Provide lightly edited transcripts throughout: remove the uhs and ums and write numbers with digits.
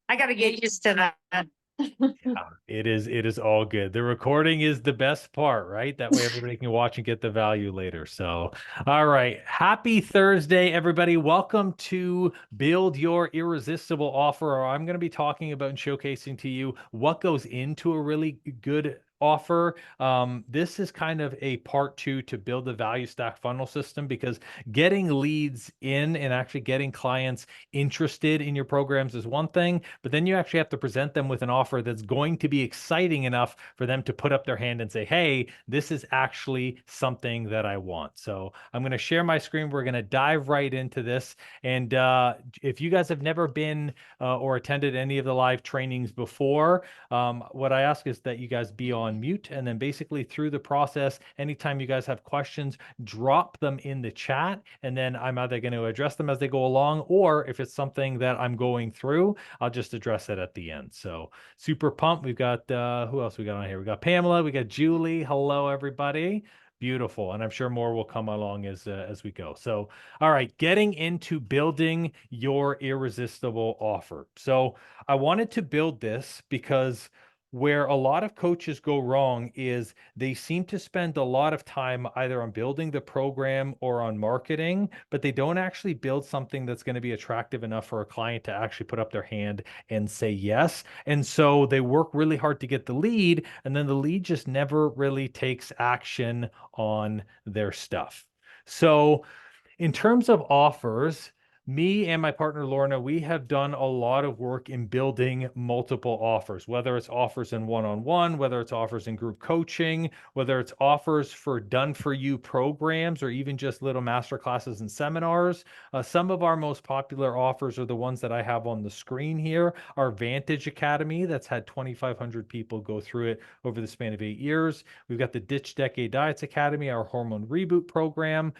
I got to get used to that. It is all good. The recording is the best part, right? That way everybody can watch and get the value later. So, all right. Happy Thursday, everybody. Welcome to Build Your Irresistible Offer. I'm going to be talking about and showcasing to you what goes into a really good offer. This is kind of a part two to build the value stack funnel system because getting leads in and actually getting clients interested in your programs is one thing, but then you actually have to present them with an offer that's going to be exciting enough for them to put up their hand and say, hey, this is actually something that I want. So I'm going to share my screen. We're going to dive right into this. And if you guys have never been or attended any of the live trainings before, what I ask is that you guys be on mute. And then basically through the process, anytime you guys have questions, drop them in the chat. And then I'm either going to address them as they go along, or if it's something that I'm going through, I'll just address it at the end. So super pumped. We've got who else we got on here? We got Pamela, we got Julie. Hello, everybody. Beautiful. And I'm sure more will come along as we go. So, all right, getting into building your irresistible offer. So, I wanted to build this because where a lot of coaches go wrong is they seem to spend a lot of time either on building the program or on marketing, but they don't actually build something that's going to be attractive enough for a client to actually put up their hand and say yes. And so they work really hard to get the lead, and then the lead just never really takes action on their stuff. So, in terms of offers, me and my partner Lorna, we have done a lot of work in building multiple offers, whether it's offers in one-on-one, whether it's offers in group coaching, whether it's offers for done for you programs, or even just little master classes and seminars. Some of our most popular offers are the ones that I have on the screen here. Our Vantage Academy, that's had 2,500 people go through it over the span of 8 years. We've got the Ditch Decade Diets Academy, our hormone reboot program.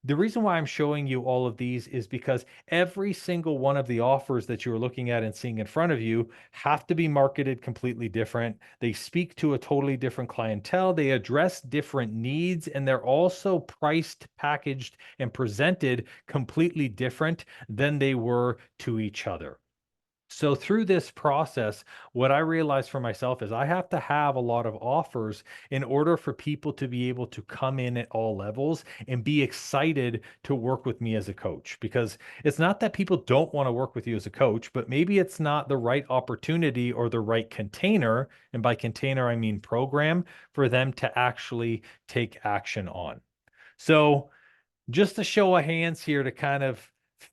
The reason why I'm showing you all of these is because every single one of the offers that you're looking at and seeing in front of you have to be marketed completely different. They speak to a totally different clientele. They address different needs, and they're also priced, packaged, and presented completely different than they were to each other. So through this process, what I realized for myself is I have to have a lot of offers in order for people to be able to come in at all levels and be excited to work with me as a coach. Because it's not that people don't want to work with you as a coach, but maybe it's not the right opportunity or the right container. And by container, I mean program for them to actually take action on. So just a show of hands here to kind of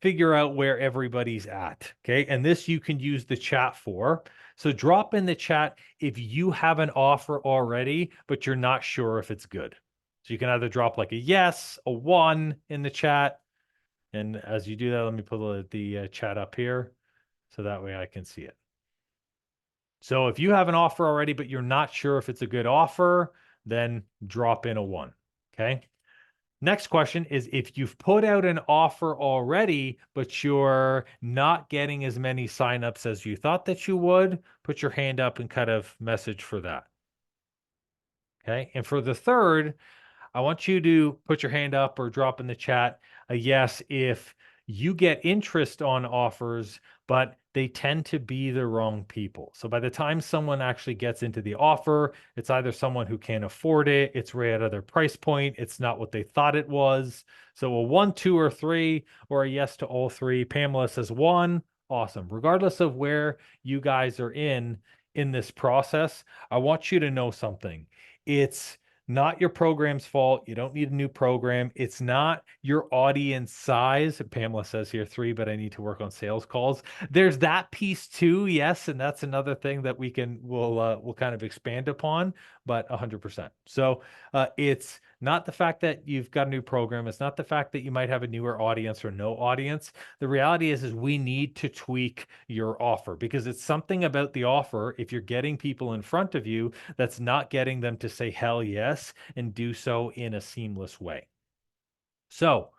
figure out where everybody's at. Okay. And this you can use the chat for. So drop in the chat if you have an offer already, but you're not sure if it's good. So you can either drop like a yes, a one in the chat. And as you do that, let me put the chat up here so that way I can see it. So if you have an offer already, but you're not sure if it's a good offer, then drop in a one. Okay. Next question is if you've put out an offer already, but you're not getting as many signups as you thought that you would, put your hand up and kind of message for that. Okay. And for the third, I want you to put your hand up or drop in the chat a yes if you get interest on offers, but they tend to be the wrong people. So by the time someone actually gets into the offer, it's either someone who can't afford it, it's right at their price point, it's not what they thought it was. So a one, two, or three, or a yes to all three. Pamela says one. Awesome. Regardless of where you guys are in this process, I want you to know something. It's not your program's fault. You don't need a new program. It's not your audience size. Pamela says here three, but I need to work on sales calls. There's that piece too, yes, and that's another thing that we'll kind of expand upon, but 100%. So it's not the fact that you've got a new program. It's not the fact that you might have a newer audience or no audience. The reality is we need to tweak your offer because it's something about the offer. If you're getting people in front of you, that's not getting them to say hell yes and do so in a seamless way. So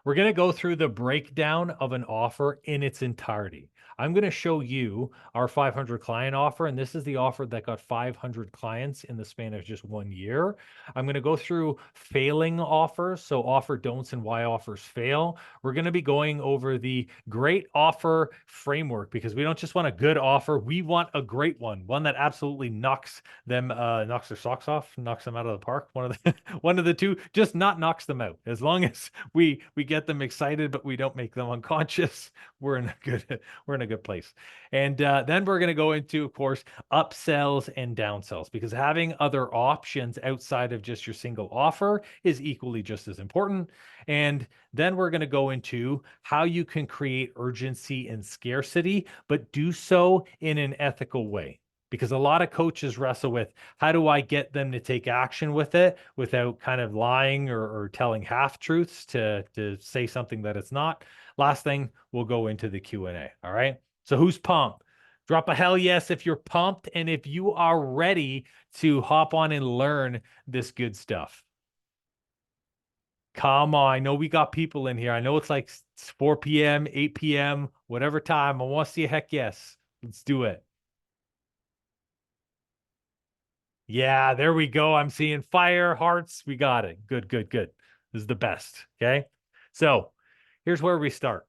We're going to go through the breakdown of an offer in its entirety. I'm going to show you our 500 client offer, and this is the offer that got 500 clients in the span of just 1 year. I'm going to go through failing offers, so offer don'ts and why offers fail. We're going to be going over the great offer framework because we don't just want a good offer, we want a great one that absolutely knocks their socks off, knocks them out of the park. One of the one of the two, just not knocks them out. As long as we get them excited, but we don't make them unconscious, we're in a good place. And then we're going to go into, of course, upsells and downsells, because having other options outside of just your single offer is equally just as important. And then we're going to go into how you can create urgency and scarcity, but do so in an ethical way. Because a lot of coaches wrestle with, how do I get them to take action with it without kind of lying or telling half truths to say something that it's not. Last thing, we'll go into the Q&A. All right. So who's pumped? Drop a hell yes if you're pumped and if you are ready to hop on and learn this good stuff. Come on. I know we got people in here. I know it's like 4 p.m., 8 p.m., whatever time. I want to see a heck yes. Let's do it. Yeah, there we go. I'm seeing fire, hearts. We got it. Good, good, good. This is the best. Okay. So here's where we start.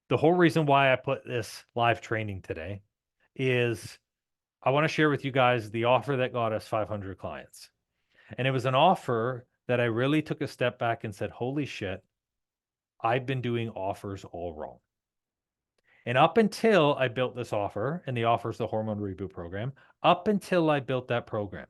The whole reason why I put this live training today is I want to share with you guys the offer that got us 500 clients. And it was an offer that I really took a step back and said, holy shit, I've been doing offers all wrong. And up until I built this offer, and the offer is the Hormone Reboot Program, up until I built that program,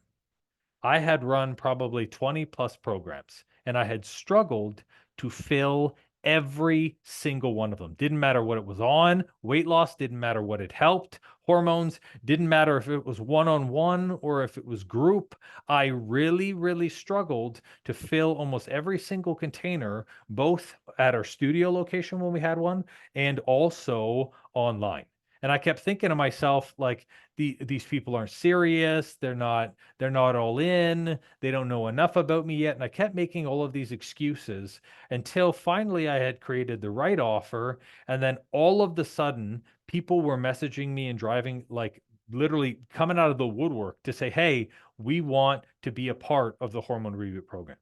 I had run probably 20 plus programs, and I had struggled to fill every single one of them. Didn't matter what it was on, weight loss didn't matter what it helped, hormones didn't matter if it was one-on-one or if it was group. I really, really struggled to fill almost every single container, both at our studio location when we had one and also online. And I kept thinking to myself, like, these people aren't serious. They're not all in. They don't know enough about me yet. And I kept making all of these excuses until finally I had created the right offer. And then all of the sudden, people were messaging me and driving, like literally coming out of the woodwork to say, hey, we want to be a part of the Hormone Reboot Program.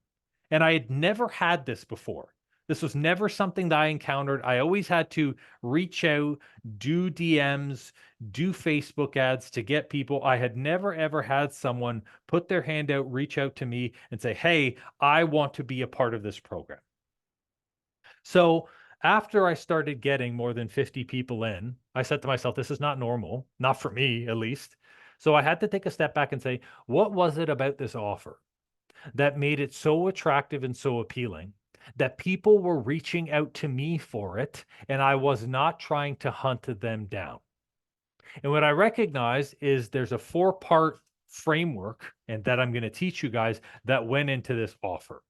And I had never had this before. This was never something that I encountered. I always had to reach out, do DMs, do Facebook ads to get people. I had never, ever had someone put their hand out, reach out to me and say, hey, I want to be a part of this program. So after I started getting more than 50 people in, I said to myself, this is not normal, not for me at least. So I had to take a step back and say, what was it about this offer that made it so attractive and so appealing that people were reaching out to me for it, and I was not trying to hunt them down? And what I recognize is there's a 4-part framework, and that I'm going to teach you guys, that went into this offer.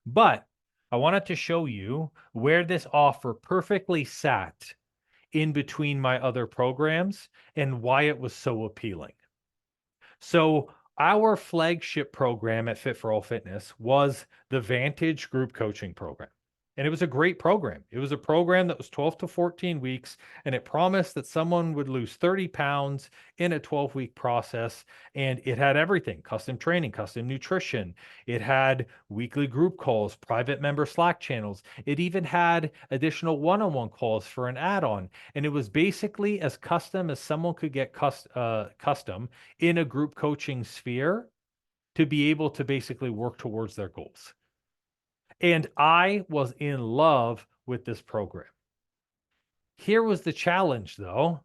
But I wanted to show you where this offer perfectly sat in between my other programs and why it was so appealing. So our flagship program at Fit for All Fitness was the Vantage Group Coaching Program. And it was a great program. It was a program that was 12 to 14 weeks, and it promised that someone would lose 30 pounds in a 12-week process. And it had everything: custom training, custom nutrition. It had weekly group calls, private member Slack channels. It even had additional one-on-one calls for an add-on. And it was basically as custom as someone could get custom in a group coaching sphere to be able to basically work towards their goals. And I was in love with this program. Here was the challenge, though.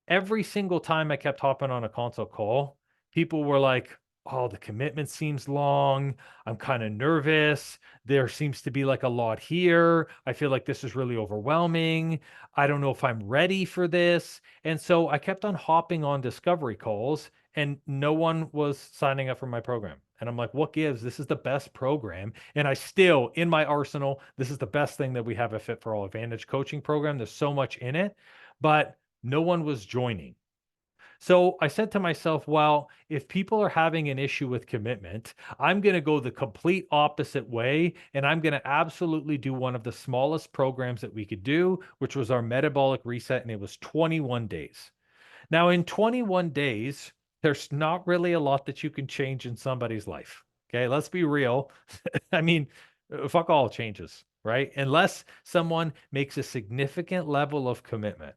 Every single time I kept hopping on a consult call, people were like, oh, the commitment seems long. I'm kind of nervous. There seems to be like a lot here. I feel like this is really overwhelming. I don't know if I'm ready for this. And so I kept on hopping on discovery calls, and no one was signing up for my program. And I'm like, what gives? This is the best program. And I still, in my arsenal, this is the best thing that we have at Fit for All Advantage coaching program. There's so much in it, but no one was joining. So I said to myself, well, if people are having an issue with commitment, I'm going to go the complete opposite way. And I'm going to absolutely do one of the smallest programs that we could do, which was our metabolic reset. And it was 21 days. Now, in 21 days, there's not really a lot that you can change in somebody's life. Okay, let's be real. I mean, fuck all changes, right? Unless someone makes a significant level of commitment.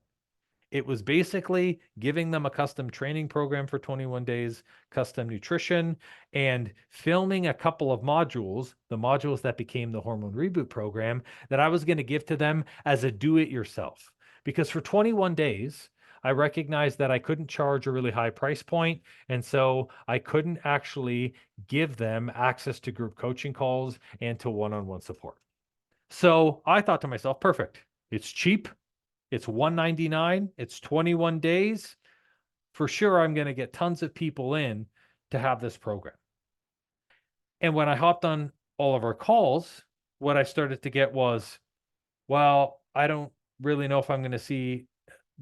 It was basically giving them a custom training program for 21 days, custom nutrition, and filming a couple of modules, the modules that became the Hormone Reboot program, that I was going to give to them as a do it yourself. Because for 21 days, I recognized that I couldn't charge a really high price point. And so I couldn't actually give them access to group coaching calls and to one on one support. So I thought to myself, perfect. It's cheap. It's $199. It's 21 days. For sure, I'm going to get tons of people in to have this program. And when I hopped on all of our calls, what I started to get was, well, I don't really know if I'm going to see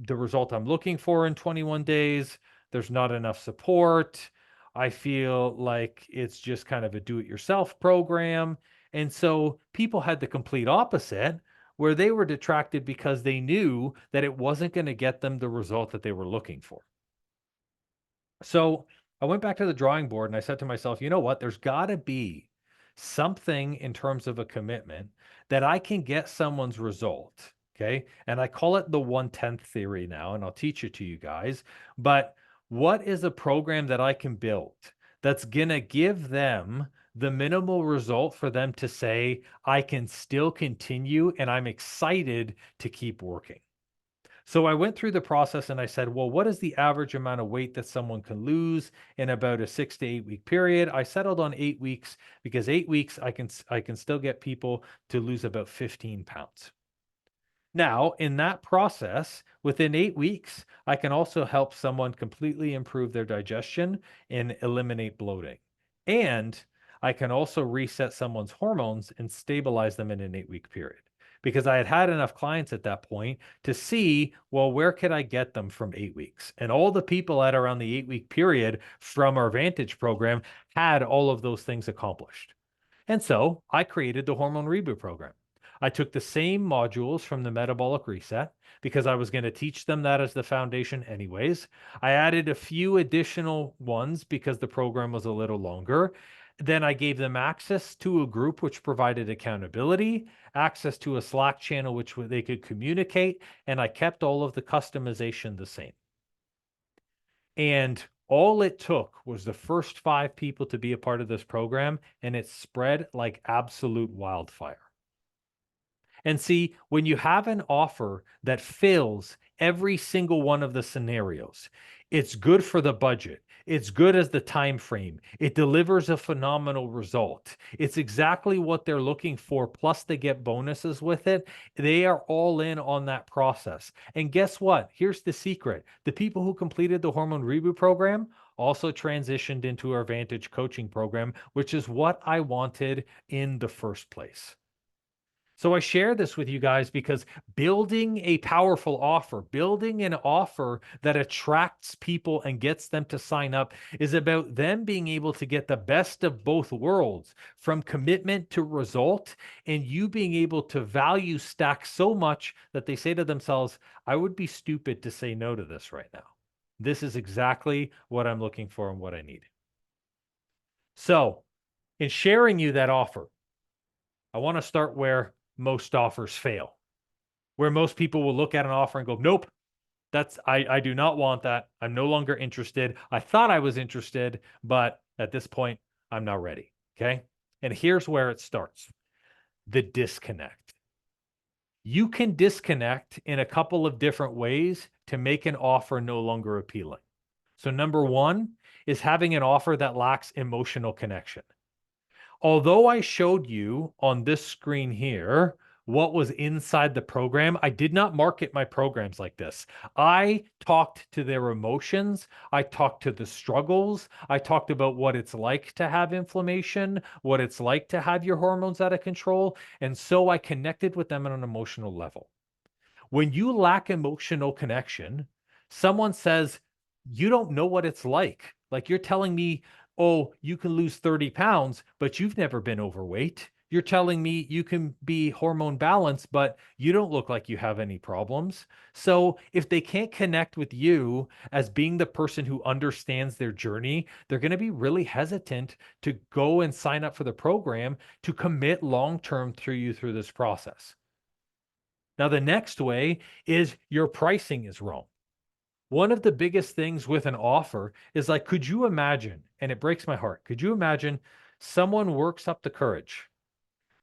the result I'm looking for in 21 days. There's not enough support. I feel like it's just kind of a do it yourself program. And so people had the complete opposite, where they were detracted because they knew that it wasn't going to get them the result that they were looking for. So I went back to the drawing board and I said to myself, you know what? There's got to be something in terms of a commitment that I can get someone's result. Okay. And I call it the 1/10 theory now, and I'll teach it to you guys. But what is a program that I can build that's going to give them the minimal result for them to say, I can still continue and I'm excited to keep working? So I went through the process and I said, well, what is the average amount of weight that someone can lose in about a 6 to 8 week period? I settled on 8 weeks because 8 weeks I can still get people to lose about 15 pounds. Now, in that process, within 8 weeks, I can also help someone completely improve their digestion and eliminate bloating. And I can also reset someone's hormones and stabilize them in an 8 week period. Because I had had enough clients at that point to see, well, where could I get them from 8 weeks? And all the people at around the 8 week period from our Vantage program had all of those things accomplished. And so I created the Hormone Reboot program. I took the same modules from the metabolic reset because I was going to teach them that as the foundation anyways. I added a few additional ones because the program was a little longer. Then I gave them access to a group which provided accountability, access to a Slack channel which they could communicate, and I kept all of the customization the same. And all it took was the first 5 people to be a part of this program, and it spread like absolute wildfire. And see, when you have an offer that fills every single one of the scenarios, it's good for the budget. It's good as the time frame. It delivers a phenomenal result. It's exactly what they're looking for. Plus, they get bonuses with it. They are all in on that process. And guess what? Here's the secret. The people who completed the Hormone Reboot program also transitioned into our Vantage coaching program, which is what I wanted in the first place. So I share this with you guys because building a powerful offer, building an offer that attracts people and gets them to sign up is about them being able to get the best of both worlds, from commitment to result, and you being able to value stack so much that they say to themselves, I would be stupid to say no to this right now. This is exactly what I'm looking for and what I need. So in sharing you that offer, I want to start where most offers fail, where most people will look at an offer and go, nope, I do not want that. I'm no longer interested. I thought I was interested, but at this point, I'm not ready. Okay. And here's where it starts: the disconnect. You can disconnect in a couple of different ways to make an offer no longer appealing. So, number one is having an offer that lacks emotional connection. Although I showed you on this screen here what was inside the program, I did not market my programs like this. I talked to their emotions. I talked to the struggles. I talked about what it's like to have inflammation, what it's like to have your hormones out of control. And so I connected with them on an emotional level. When you lack emotional connection, someone says, you don't know what it's like. Like you're telling me, oh, you can lose 30 pounds, but you've never been overweight. You're telling me you can be hormone balanced, but you don't look like you have any problems. So if they can't connect with you as being the person who understands their journey, they're going to be really hesitant to go and sign up for the program to commit long term through you through this process. Now, the next way is your pricing is wrong. One of the biggest things with an offer is like, could you imagine, and it breaks my heart, could you imagine someone works up the courage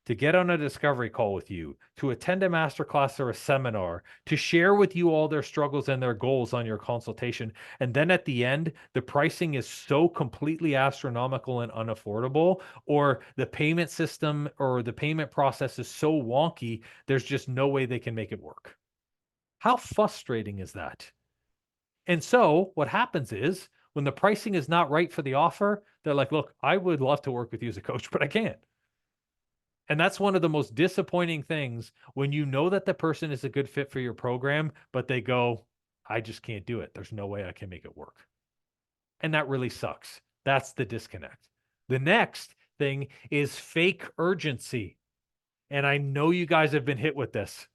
to get on a discovery call with you, to attend a masterclass or a seminar, to share with you all their struggles and their goals on your consultation. And then at the end, the pricing is so completely astronomical and unaffordable, or the payment system or the payment process is so wonky, there's just no way they can make it work. How frustrating is that? And so what happens is when the pricing is not right for the offer, they're like, look, I would love to work with you as a coach, but I can't. And that's one of the most disappointing things when you know that the person is a good fit for your program, but they go, I just can't do it. There's no way I can make it work. And that really sucks. That's the disconnect. The next thing is fake urgency. And I know you guys have been hit with this.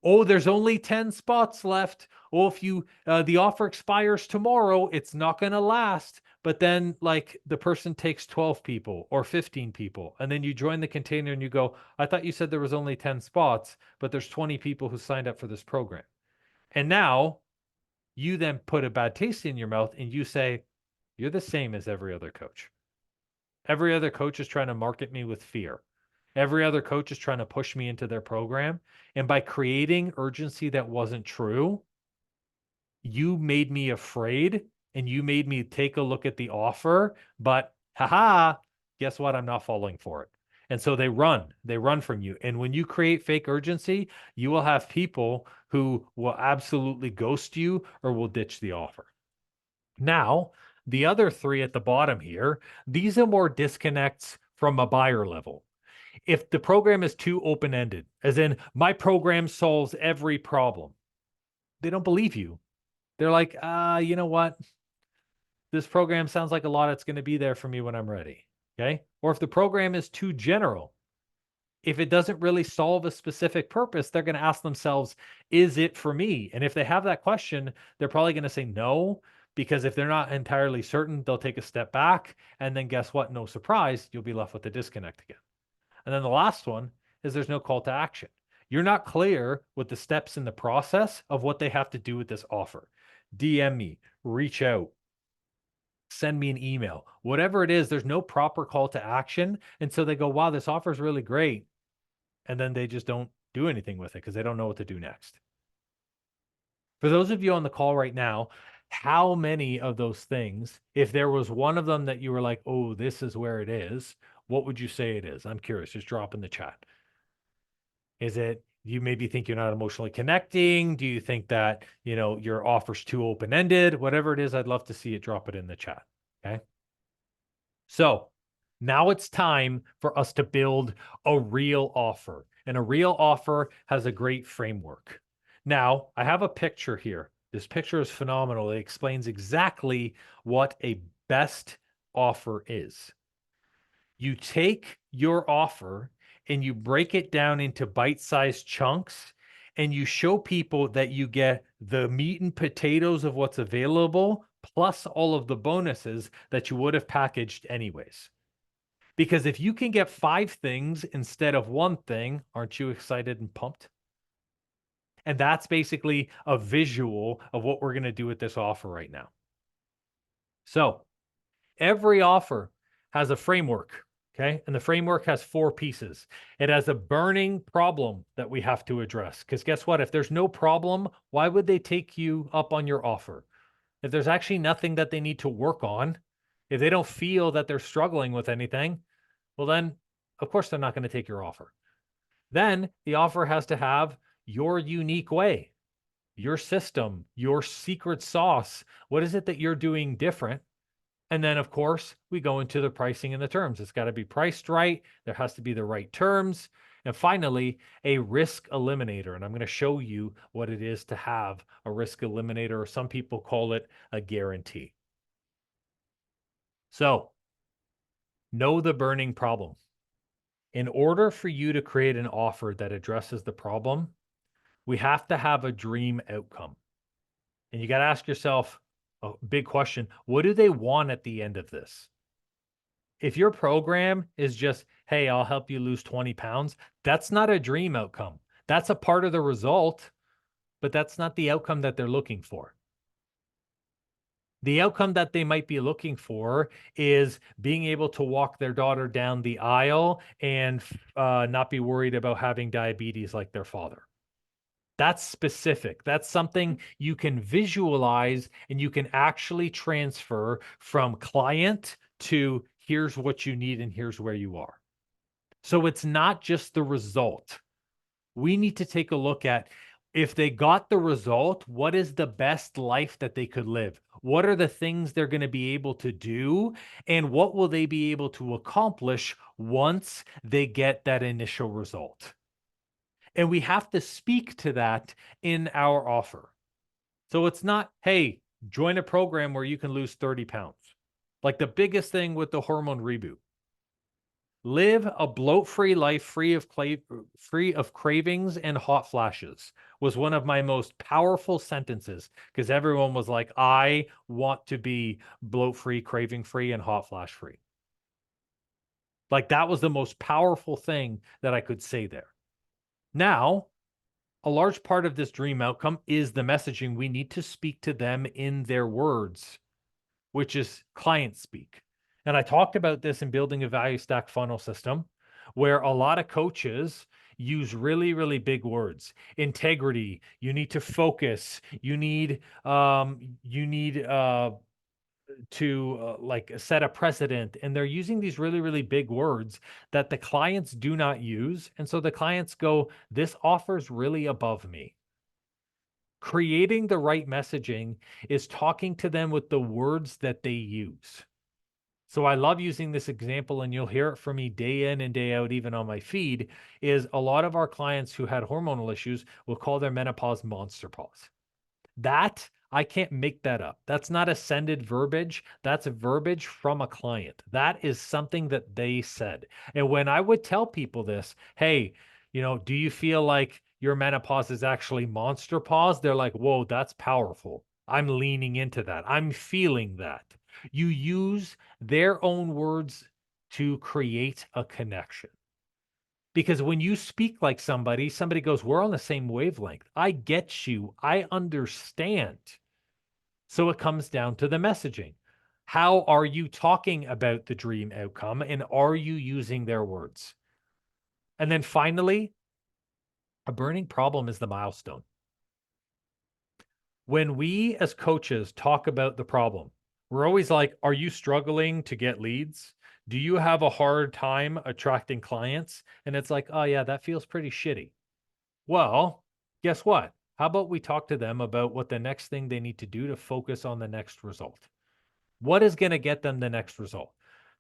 Oh, there's only 10 spots left. Oh, if you the offer expires tomorrow, it's not going to last. But then like the person takes 12 people or 15 people and then you join the container and you go, I thought you said there was only 10 spots, but there's 20 people who signed up for this program. And now you then put a bad taste in your mouth and you say, you're the same as every other coach. Every other coach is trying to market me with fear. Every other coach is trying to push me into their program. And by creating urgency that wasn't true, you made me afraid and you made me take a look at the offer. But haha, guess what? I'm not falling for it. And so they run from you. And when you create fake urgency, you will have people who will absolutely ghost you or will ditch the offer. Now, the other three at the bottom here, these are more disconnects from a buyer level. If the program is too open-ended, as in my program solves every problem, they don't believe you. They're like, you know what? This program sounds like a lot that's going to be there for me when I'm ready. Okay. Or if the program is too general, if it doesn't really solve a specific purpose, they're going to ask themselves, is it for me? And if they have that question, they're probably going to say no, because if they're not entirely certain, they'll take a step back. And then guess what? No surprise, you'll be left with the disconnect again. And then the last one is there's no call to action. You're not clear with the steps in the process of what they have to do with this offer. DM me, reach out, send me an email, whatever it is, there's no proper call to action. And so they go, wow, this offer is really great. And then they just don't do anything with it because they don't know what to do next. For those of you on the call right now, how many of those things, if there was one of them that you were like, oh, this is where it is, what would you say it is? I'm curious. Just drop in the chat. Is it you maybe think you're not emotionally connecting? Do you think that, your offer's too open-ended? Whatever it is, I'd love to see it. Drop it in the chat. Okay. So now it's time for us to build a real offer. And a real offer has a great framework. Now, I have a picture here. This picture is phenomenal. It explains exactly what a best offer is. You take your offer and you break it down into bite-sized chunks and you show people that you get the meat and potatoes of what's available plus all of the bonuses that you would have packaged anyways. Because if you can get 5 things instead of 1 thing, aren't you excited and pumped? And that's basically a visual of what we're going to do with this offer right now. So every offer has a framework. Okay. And the framework has 4 pieces. It has a burning problem that we have to address. Because guess what? If there's no problem, why would they take you up on your offer? If there's actually nothing that they need to work on, if they don't feel that they're struggling with anything, well, then, of course, they're not going to take your offer. Then the offer has to have your unique way, your system, your secret sauce. What is it that you're doing different? And then, of course, we go into the pricing and the terms. It's got to be priced right. There has to be the right terms. And finally, a risk eliminator. And I'm going to show you what it is to have a risk eliminator, or some people call it a guarantee. So, know the burning problem. In order for you to create an offer that addresses the problem, we have to have a dream outcome. And you got to ask yourself a big question: what do they want at the end of this? If your program is just, hey, I'll help you lose 20 pounds, that's not a dream outcome. That's a part of the result, but that's not the outcome that they're looking for. The outcome that they might be looking for is being able to walk their daughter down the aisle and not be worried about having diabetes like their father. That's specific. That's something you can visualize and you can actually transfer from client to here's what you need and here's where you are. So it's not just the result. We need to take a look at, if they got the result, what is the best life that they could live? What are the things they're going to be able to do? And what will they be able to accomplish once they get that initial result? And we have to speak to that in our offer. So it's not, hey, join a program where you can lose 30 pounds. Like the biggest thing with the hormone reboot. Live a bloat-free life free of cravings and hot flashes was one of my most powerful sentences, because everyone was like, I want to be bloat-free, craving-free, and hot flash-free. Like that was the most powerful thing that I could say there. Now, a large part of this dream outcome is the messaging. We need to speak to them in their words, which is client speak. And I talked about this in building a value stack funnel system, where a lot of coaches use really, really big words. Integrity. You need to focus. You need to like set a precedent. And they're using these really, really big words that the clients do not use. And so the clients go, this offer's really above me. Creating the right messaging is talking to them with the words that they use. So I love using this example, and you'll hear it from me day in and day out, even on my feed, is a lot of our clients who had hormonal issues will call their menopause monster pause. That, I can't make that up. That's not ascended verbiage. That's a verbiage from a client. That is something that they said. And when I would tell people this, hey, do you feel like your menopause is actually monster pause? They're like, whoa, that's powerful. I'm leaning into that. I'm feeling that. You use their own words to create a connection. Because when you speak like somebody goes, we're on the same wavelength. I get you. I understand. So it comes down to the messaging. How are you talking about the dream outcome, and are you using their words? And then finally, a burning problem is the milestone. When we as coaches talk about the problem, we're always like, are you struggling to get leads? Do you have a hard time attracting clients? And it's like, oh yeah, that feels pretty shitty. Well, guess what? How about we talk to them about what the next thing they need to do to focus on the next result? What is going to get them the next result?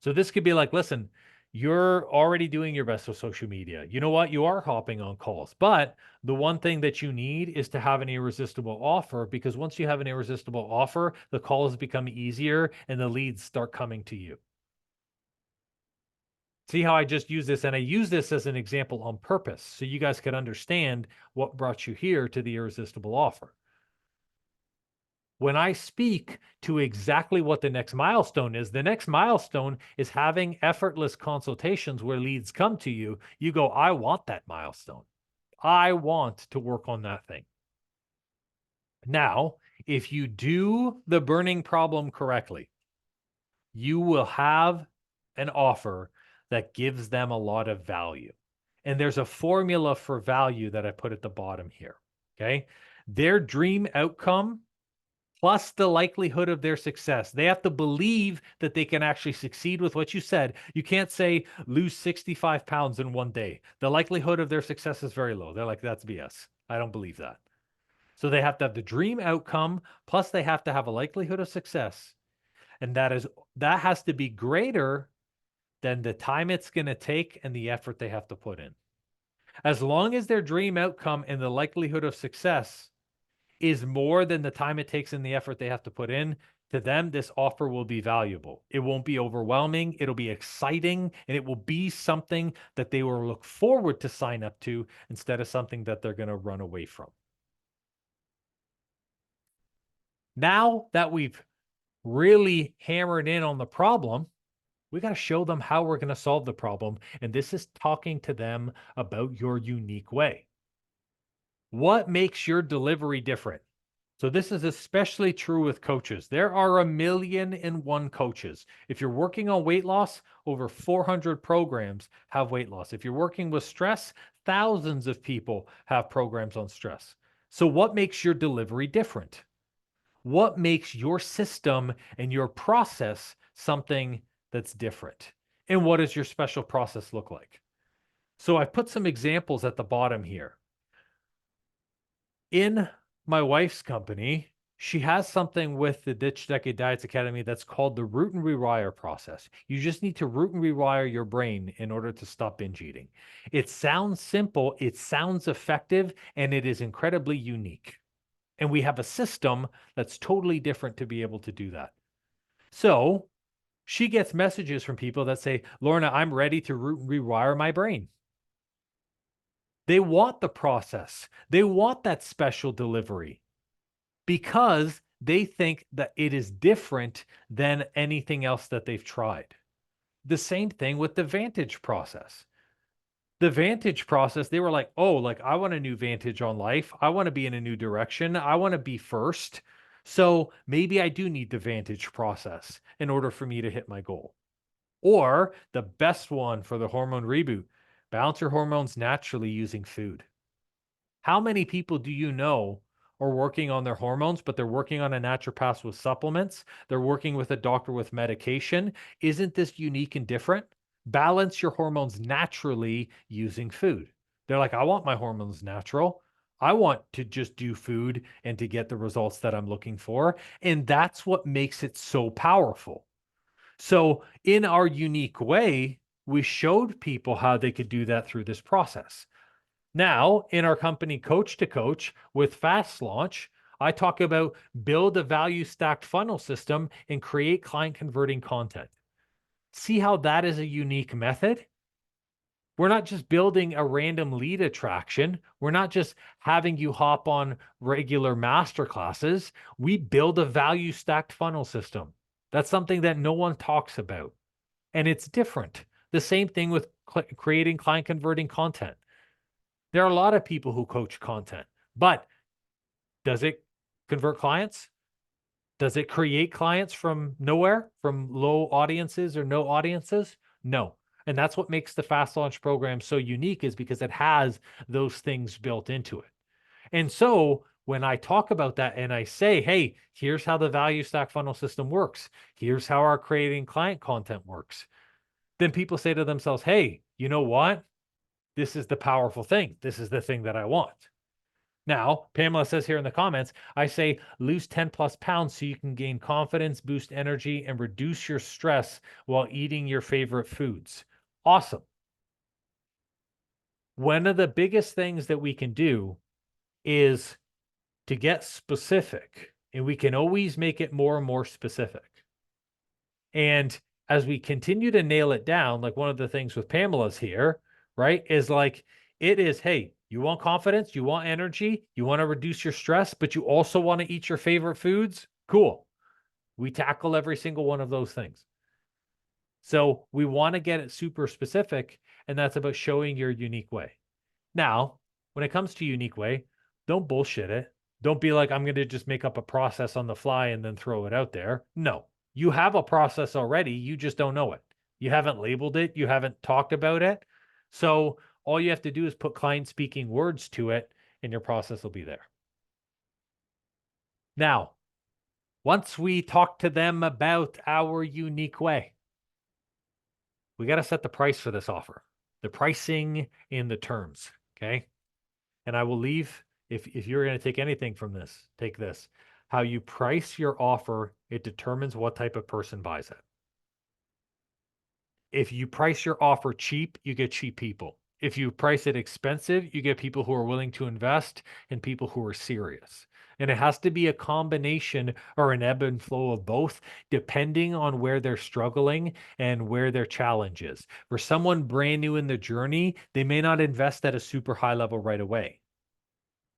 So this could be like, listen, you're already doing your best with social media. You know what? You are hopping on calls, but the one thing that you need is to have an irresistible offer, because once you have an irresistible offer, the calls become easier and the leads start coming to you. See how I just use this? And I use this as an example on purpose so you guys could understand what brought you here to the irresistible offer. When I speak to exactly what the next milestone is, the next milestone is having effortless consultations where leads come to you. You go, I want that milestone. I want to work on that thing. Now, if you do the burning problem correctly, you will have an offer that gives them a lot of value. And there's a formula for value that I put at the bottom here. Okay. Their dream outcome plus the likelihood of their success. They have to believe that they can actually succeed with what you said. You can't say lose 65 pounds in one day. The likelihood of their success is very low. They're like, that's BS. I don't believe that. So they have to have the dream outcome, plus they have to have a likelihood of success. And that has to be greater than the time it's going to take and the effort they have to put in. As long as their dream outcome and the likelihood of success is more than the time it takes and the effort they have to put in, to them, this offer will be valuable. It won't be overwhelming. It'll be exciting, and it will be something that they will look forward to sign up to instead of something that they're going to run away from. Now that we've really hammered in on the problem, we got to show them how we're going to solve the problem. And this is talking to them about your unique way. What makes your delivery different? So this is especially true with coaches. There are 1,000,001 coaches. If you're working on weight loss, over 400 programs have weight loss. If you're working with stress, thousands of people have programs on stress. So what makes your delivery different? What makes your system and your process something that's different? And what does your special process look like? So I've put some examples at the bottom here. In my wife's company, she has something with the Ditch Decade Diets Academy that's called the root and rewire process. You just need to root and rewire your brain in order to stop binge eating. It sounds simple, it sounds effective, and it is incredibly unique. And we have a system that's totally different to be able to do that. So she gets messages from people that say, Lorna, I'm ready to root and rewire my brain. They want the process. They want that special delivery because they think that it is different than anything else that they've tried. The same thing with the Vantage process. The Vantage process, they were like, oh, like I want a new vantage on life. I want to be in a new direction. I want to be first. So maybe I do need the Vantage process in order for me to hit my goal. Or the best one for the hormone reboot, balance your hormones naturally using food. How many people do you know are working on their hormones, but they're working on a naturopath with supplements? They're working with a doctor with medication. Isn't this unique and different? Balance your hormones naturally using food. They're like, I want my hormones natural. I want to just do food and to get the results that I'm looking for. And that's what makes it so powerful. So, in our unique way, we showed people how they could do that through this process. Now, in our company Coach to Coach with Fast Launch, I talk about build a value stacked funnel system and create client converting content. See how that is a unique method? We're not just building a random lead attraction. We're not just having you hop on regular master classes. We build a value stacked funnel system. That's something that no one talks about. And it's different. The same thing with creating client converting content. There are a lot of people who coach content, but does it convert clients? Does it create clients from nowhere, from low audiences or no audiences? No. And that's what makes the Fast Launch program so unique, is because it has those things built into it. And so when I talk about that and I say, hey, here's how the value stack funnel system works, here's how our creating client content works, then people say to themselves, hey, you know what? This is the powerful thing. This is the thing that I want. Now, Pamela says here in the comments, I say lose 10 plus pounds so you can gain confidence, boost energy, and reduce your stress while eating your favorite foods. Awesome. One of the biggest things that we can do is to get specific, and we can always make it more and more specific. And as we continue to nail it down, like one of the things with Pamela's here, right, is like, it is, hey, you want confidence, you want energy, you want to reduce your stress, but you also want to eat your favorite foods. Cool. We tackle every single one of those things. So we want to get it super specific, and that's about showing your unique way. Now, when it comes to unique way, don't bullshit it. Don't be like, I'm going to just make up a process on the fly and then throw it out there. No, you have a process already. You just don't know it. You haven't labeled it. You haven't talked about it. So all you have to do is put client speaking words to it, and your process will be there. Now, once we talk to them about our unique way, we got to set the price for this offer, the pricing and the terms. Okay. And I will leave, if you're going to take anything from this, take this. How you price your offer, it determines what type of person buys it. If you price your offer cheap, you get cheap people. If you price it expensive, you get people who are willing to invest and people who are serious. And it has to be a combination or an ebb and flow of both, depending on where they're struggling and where their challenge is. For someone brand new in the journey, they may not invest at a super high level right away.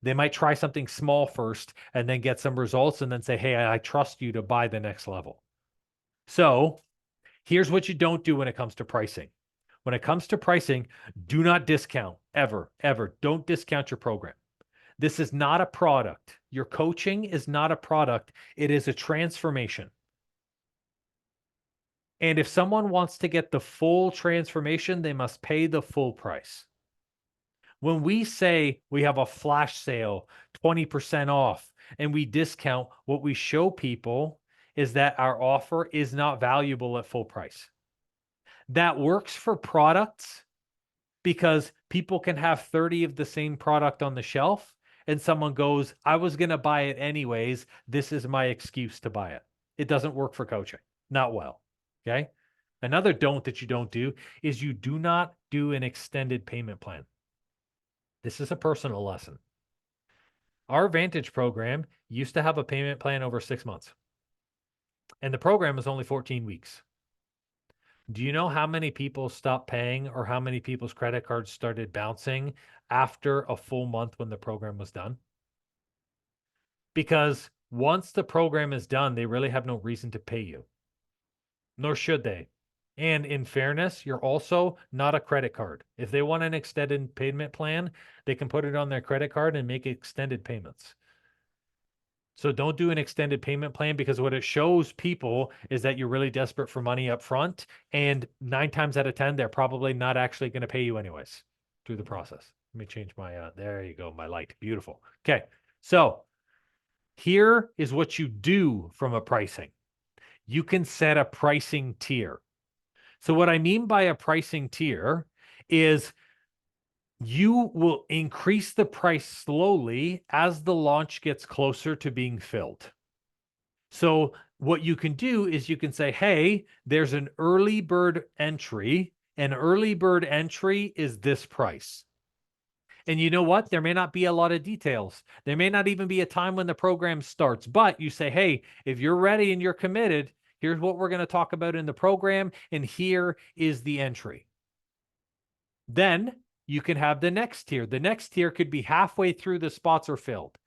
They might try something small first and then get some results and then say, hey, I trust you to buy the next level. So here's what you don't do when it comes to pricing. When it comes to pricing, do not discount ever, ever. Don't discount your program. This is not a product. Your coaching is not a product. It is a transformation. And if someone wants to get the full transformation, they must pay the full price. When we say we have a flash sale, 20% off, and we discount, what we show people is that our offer is not valuable at full price. That works for products because people can have 30 of the same product on the shelf and someone goes, I was going to buy it anyways. This is my excuse to buy it. It doesn't work for coaching. Not well. Okay. Another don't that you don't do is you do not do an extended payment plan. This is a personal lesson. Our Vantage program used to have a payment plan over 6 months, and the program is only 14 weeks. Do you know how many people stopped paying or how many people's credit cards started bouncing after a full month when the program was done? Because once the program is done, they really have no reason to pay you, nor should they. And in fairness, you're also not a credit card. If they want an extended payment plan, they can put it on their credit card and make extended payments. So don't do an extended payment plan because what it shows people is that you're really desperate for money up front. And 9 times out of 10, they're probably not actually going to pay you anyways through the process. Let me change my, there you go, my light. Beautiful. Okay. So here is what you do from a pricing. You can set a pricing tier. So what I mean by a pricing tier is you will increase the price slowly as the launch gets closer to being filled. So what you can do is you can say, hey, there's an early bird entry. An early bird entry is this price. And you know what? There may not be a lot of details. There may not even be a time when the program starts, but you say, hey, if you're ready and you're committed, here's what we're going to talk about in the program, and here is the entry. Then you can have the next tier. The next tier could be halfway through the spots are filled.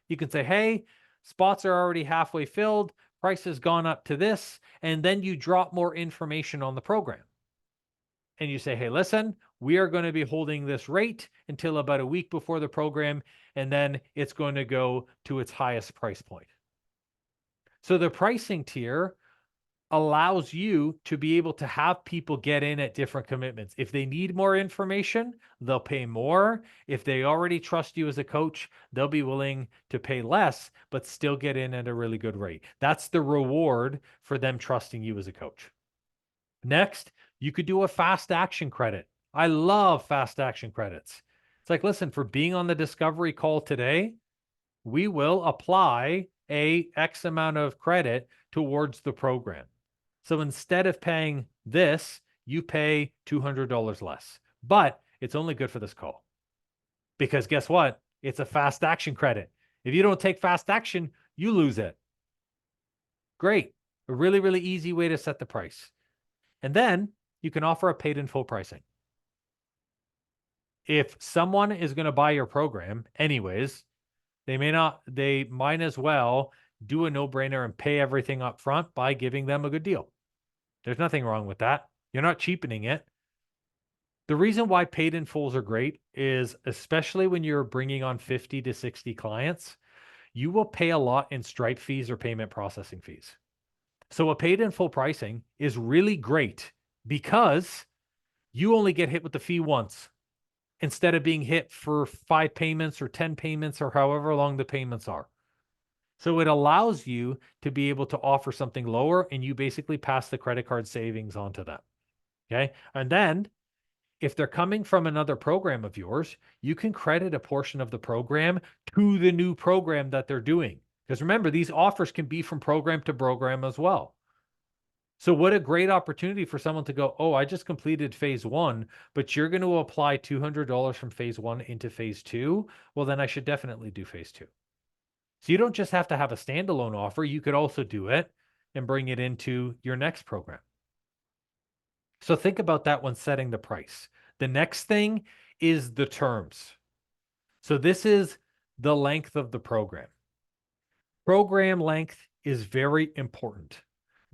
You can say, hey, spots are already halfway filled. Price has gone up to this. And then you drop more information on the program. And you say, hey, listen, we are going to be holding this rate until about a week before the program. And then it's going to go to its highest price point. So the pricing tier allows you to be able to have people get in at different commitments. If they need more information, they'll pay more. If they already trust you as a coach, they'll be willing to pay less, but still get in at a really good rate. That's the reward for them trusting you as a coach. Next, you could do a fast action credit. I love fast action credits. It's like, listen, for being on the discovery call today, we will apply a X amount of credit towards the program. So instead of paying this, you pay $200 less. But it's only good for this call. Because guess what? It's a fast action credit. If you don't take fast action, you lose it. Great. A really, really easy way to set the price. And then you can offer a paid in full pricing. If someone is going to buy your program anyways, they might as well do a no-brainer and pay everything up front by giving them a good deal. There's nothing wrong with that. You're not cheapening it. The reason why paid in fulls are great is, especially when you're bringing on 50 to 60 clients, you will pay a lot in Stripe fees or payment processing fees. So a paid in full pricing is really great because you only get hit with the fee once instead of being hit for 5 payments or 10 payments or however long the payments are. So it allows you to be able to offer something lower and you basically pass the credit card savings on to them. Okay. And then if they're coming from another program of yours, you can credit a portion of the program to the new program that they're doing. Because remember, these offers can be from program to program as well. So what a great opportunity for someone to go, oh, I just completed phase one, but you're going to apply $200 from phase one into phase two. Well, then I should definitely do phase two. So you don't just have to have a standalone offer. You could also do it and bring it into your next program. So think about that when setting the price. The next thing is the terms. So this is the length of the program. Program length is very important.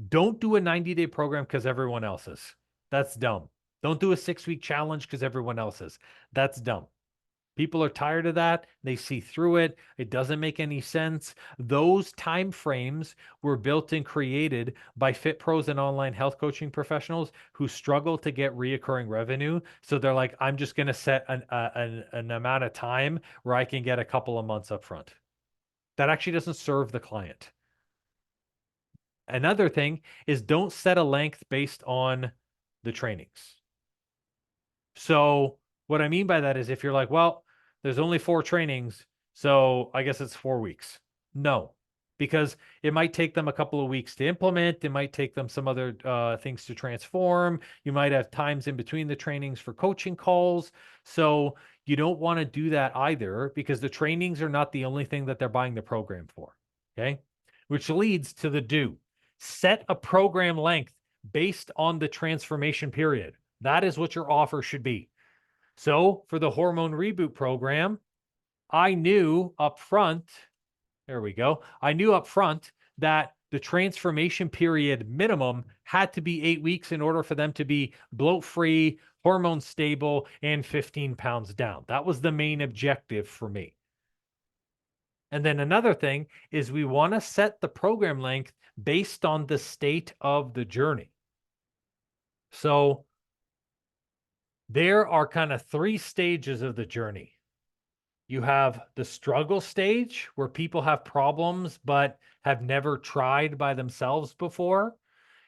Don't do a 90-day program because everyone else is. That's dumb. Don't do a 6-week challenge because everyone else is. That's dumb. People are tired of that. They see through it. It doesn't make any sense. Those time frames were built and created by fit pros and online health coaching professionals who struggle to get reoccurring revenue. So they're like, I'm just going to set an amount of time where I can get a couple of months up front. That actually doesn't serve the client. Another thing is don't set a length based on the trainings. So what I mean by that is if you're like, well, there's only 4 trainings, so I guess it's 4 weeks. No, because it might take them a couple of weeks to implement. It might take them some other things to transform. You might have times in between the trainings for coaching calls. So you don't want to do that either because the trainings are not the only thing that they're buying the program for. Okay. Which leads to the do. Set a program length based on the transformation period. That is what your offer should be. So for the hormone reboot program, I knew up front, there we go. I knew up front that the transformation period minimum had to be 8 weeks in order for them to be bloat free, hormone stable, and 15 pounds down. That was the main objective for me. And then another thing is we want to set the program length based on the state of the journey. So there are kind of 3 stages of the journey. You have the struggle stage where people have problems but have never tried by themselves before.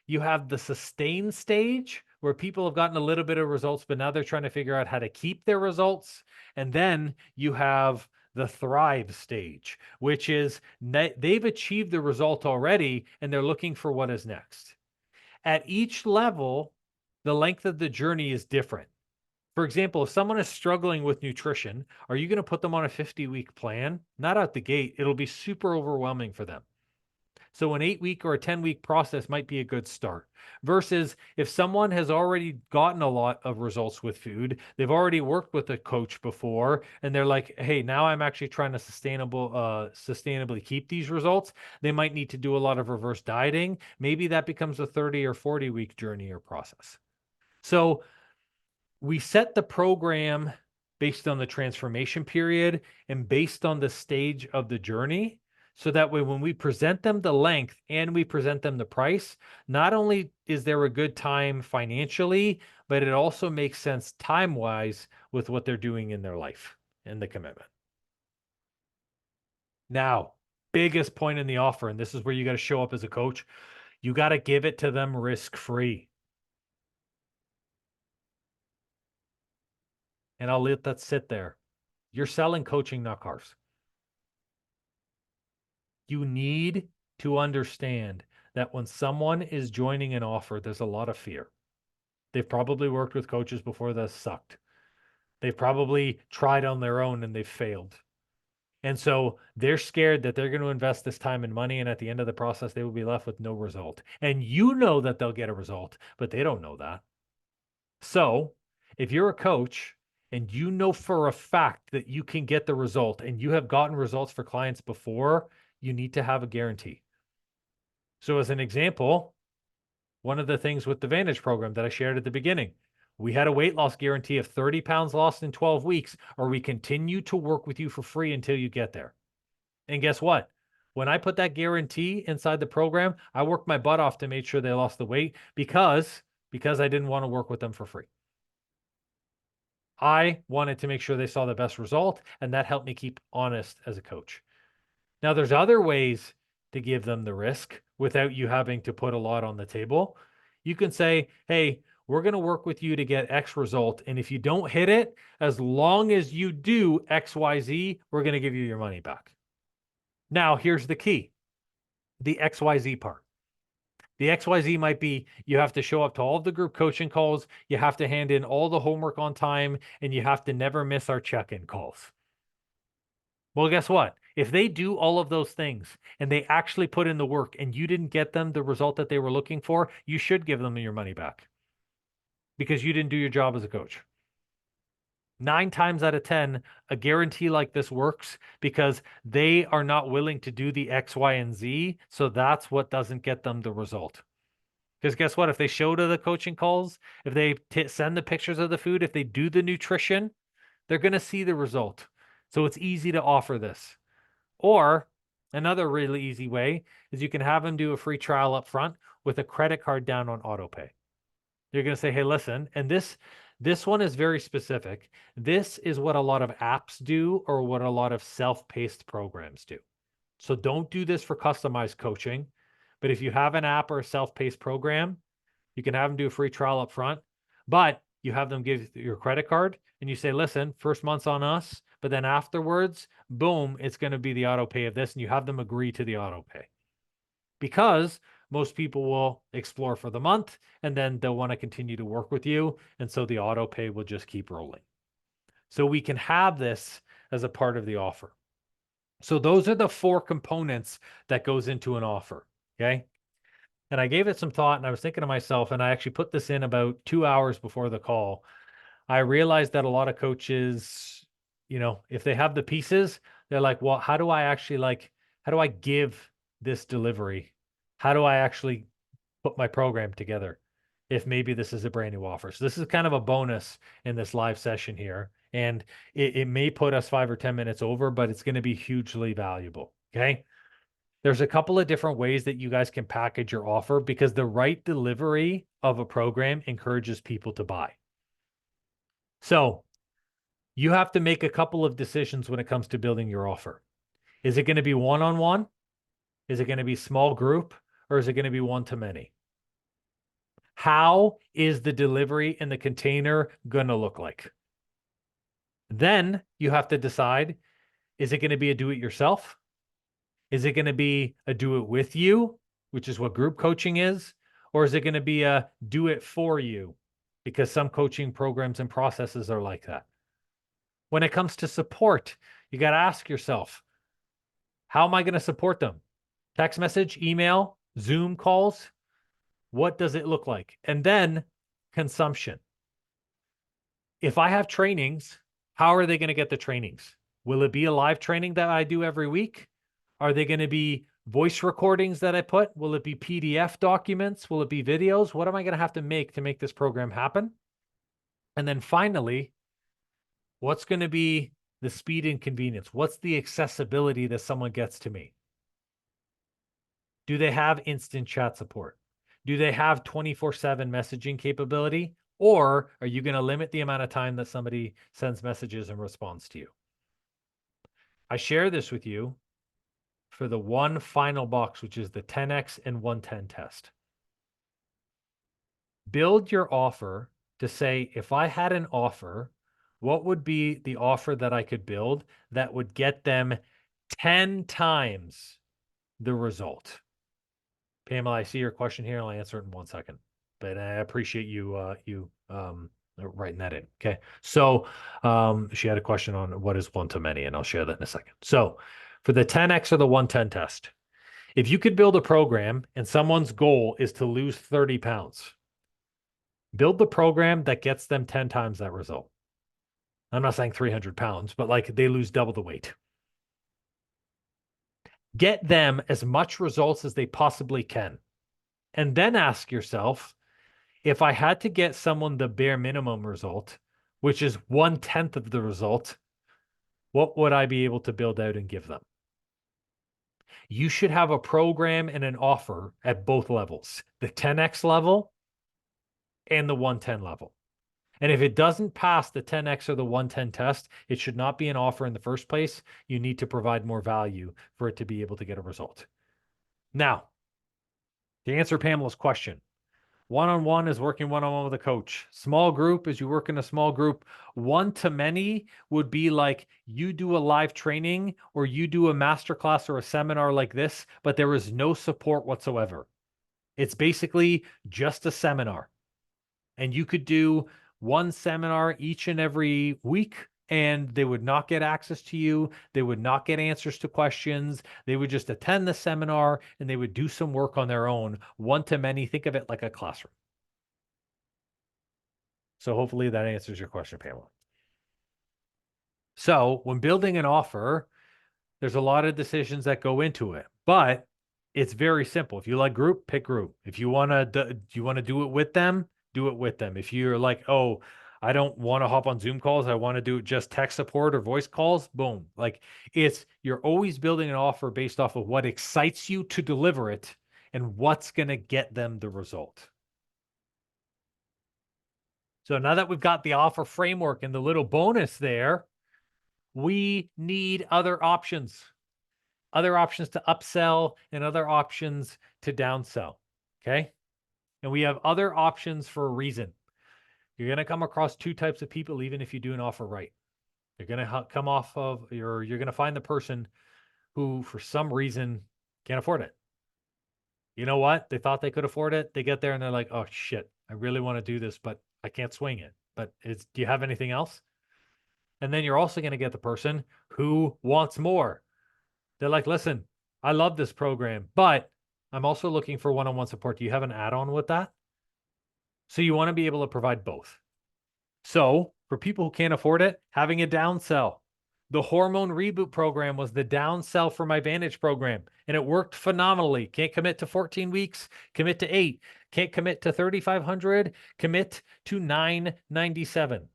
You have the sustain stage where people have gotten a little bit of results, but now they're trying to figure out how to keep their results. And then you have the thrive stage, which is they've achieved the result already and they're looking for what is next. At each level, the length of the journey is different. For example, if someone is struggling with nutrition, are you going to put them on a 50-week plan? Not out the gate. It'll be super overwhelming for them. So an 8-week or a 10-week process might be a good start. Versus if someone has already gotten a lot of results with food, they've already worked with a coach before, and they're like, hey, now I'm actually trying to sustainably keep these results. They might need to do a lot of reverse dieting. Maybe that becomes a 30 or 40-week journey or process. So we set the program based on the transformation period and based on the stage of the journey. So that way, when we present them the length and we present them the price, not only is there a good time financially, but it also makes sense time-wise with what they're doing in their life and the commitment. Now, biggest point in the offer, and this is where you got to show up as a coach, you got to give it to them risk-free. And I'll let that sit there. You're selling coaching, not cars. You need to understand that when someone is joining an offer, there's a lot of fear. They've probably worked with coaches before that sucked. They've probably tried on their own and they've failed. And so they're scared that they're going to invest this time and money, and at the end of the process, they will be left with no result. And you know that they'll get a result, but they don't know that. So if you're a coach and you know for a fact that you can get the result and you have gotten results for clients before, you need to have a guarantee. So as an example, one of the things with the Vantage program that I shared at the beginning, we had a weight loss guarantee of 30 pounds lost in 12 weeks, or we continue to work with you for free until you get there. And guess what? When I put that guarantee inside the program, I worked my butt off to make sure they lost the weight because I didn't want to work with them for free. I wanted to make sure they saw the best result, and that helped me keep honest as a coach. Now, there's other ways to give them the risk without you having to put a lot on the table. You can say, hey, we're going to work with you to get X result. And if you don't hit it, as long as you do XYZ, we're going to give you your money back. Now, here's the key, the XYZ part. The XYZ might be you have to show up to all of the group coaching calls, you have to hand in all the homework on time, and you have to never miss our check-in calls. Well, guess what? If they do all of those things and they actually put in the work and you didn't get them the result that they were looking for, you should give them your money back because you didn't do your job as a coach. 9 times out of 10, a guarantee like this works because they are not willing to do the X, Y, and Z. So that's what doesn't get them the result. Because guess what? If they show to the coaching calls, if they send the pictures of the food, if they do the nutrition, they're going to see the result. So it's easy to offer this. Or another really easy way is you can have them do a free trial up front with a credit card down on autopay. You're going to say, hey, listen, and this one is very specific. This is what a lot of apps do or what a lot of self-paced programs do. So don't do this for customized coaching. But if you have an app or a self-paced program, you can have them do a free trial up front, but you have them give your credit card and you say, listen, first month's on us, but then afterwards, boom, it's going to be the auto pay of this. And you have them agree to the auto pay because most people will explore for the month and then they'll want to continue to work with you. And so the auto pay will just keep rolling. So we can have this as a part of the offer. So those are the 4 components that goes into an offer. Okay. And I gave it some thought and I was thinking to myself, and I actually put this in about 2 hours before the call. I realized that a lot of coaches, if they have the pieces, they're like, well, how do I give this delivery? How do I actually put my program together if maybe this is a brand new offer? So this is kind of a bonus in this live session here. And it may put us 5 or 10 minutes over, but it's going to be hugely valuable. Okay. There's a couple of different ways that you guys can package your offer because the right delivery of a program encourages people to buy. So you have to make a couple of decisions when it comes to building your offer. Is it going to be one-on-one? Is it going to be small group? Or is it going to be one-to-many? How is the delivery in the container going to look like? Then you have to decide, is it going to be a do-it-yourself? Is it going to be a do it with you, which is what group coaching is? Or is it going to be a do it for you? Because some coaching programs and processes are like that. When it comes to support, you got to ask yourself, how am I going to support them? Text message, email, Zoom calls? What does it look like? And then consumption. If I have trainings, how are they going to get the trainings? Will it be a live training that I do every week? Are they going to be voice recordings that I put? Will it be PDF documents? Will it be videos? What am I going to have to make this program happen? And then finally, what's going to be the speed and convenience? What's the accessibility that someone gets to me? Do they have instant chat support? Do they have 24/7 messaging capability? Or are you going to limit the amount of time that somebody sends messages and responds to you? I share this with you for the one final box, which is the 10x and 110 test. Build your offer to say, if I had an offer, what would be the offer that I could build that would get them 10 times the result? Pamela, I see your question here. I'll answer it in 1 second, but I appreciate you writing that in. Okay. So she had a question on what is one to many, and I'll share that in a second. So for the 10x or the 110 test, if you could build a program and someone's goal is to lose 30 pounds, build the program that gets them 10 times that result. I'm not saying 300 pounds, but like they lose double the weight. Get them as much results as they possibly can. And then ask yourself, if I had to get someone the bare minimum result, which is 1/10 of the result, what would I be able to build out and give them? You should have a program and an offer at both levels, the 10x level and the 110 level. And if it doesn't pass the 10x or the 110 test, it should not be an offer in the first place. You need to provide more value for it to be able to get a result. Now, to answer Pamela's question, one-on-one is working one-on-one with a coach. Small group is you work in a small group. One-to-many would be like you do a live training or you do a masterclass or a seminar like this, but there is no support whatsoever. It's basically just a seminar. And you could do one seminar each and every week, and they would not get access to you. They would not get answers to questions. They would just attend the seminar and they would do some work on their own, one to many. Think of it like a classroom. So hopefully that answers your question, Pamela. So when building an offer, there's a lot of decisions that go into it, but it's very simple. If you like group, pick group. If you want to do it with them, do it with them. If you're like, "Oh, I don't want to hop on Zoom calls. I want to do just text support or voice calls." Boom. Like you're always building an offer based off of what excites you to deliver it and what's going to get them the result. So now that we've got the offer framework and the little bonus there, we need other options to upsell and other options to downsell. Okay. And we have other options for a reason. You're going to come across two types of people, even if you do an offer right. You're going to come off of you're going to find the person who, for some reason, can't afford it. You know what? They thought they could afford it. They get there and they're like, "Oh shit, I really want to do this, but I can't swing it." But do you have anything else? And then you're also going to get the person who wants more. They're like, "Listen, I love this program, but I'm also looking for one-on-one support. Do you have an add-on with that?" So you want to be able to provide both. So for people who can't afford it, having a downsell. The hormone reboot program was the downsell for my Vantage program, and it worked phenomenally. Can't commit to 14 weeks, commit to 8. Can't commit to 3,500, commit to 997.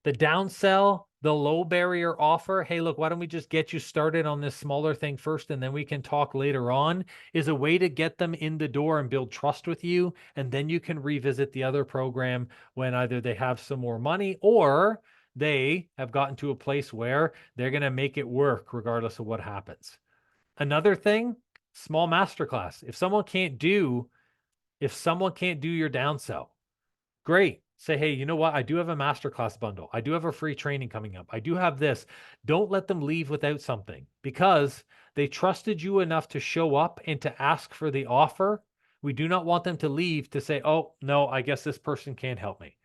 The downsell, the low barrier offer, "Hey, look, why don't we just get you started on this smaller thing first and then we can talk later on," is a way to get them in the door and build trust with you. And then you can revisit the other program when either they have some more money or they have gotten to a place where they're going to make it work regardless of what happens. Another thing, small masterclass. If someone can't do your downsell, great. Say, "Hey, you know what? I do have a masterclass bundle. I do have a free training coming up. I do have this." Don't let them leave without something because they trusted you enough to show up and to ask for the offer. We do not want them to leave to say, "Oh, no, I guess this person can't help me."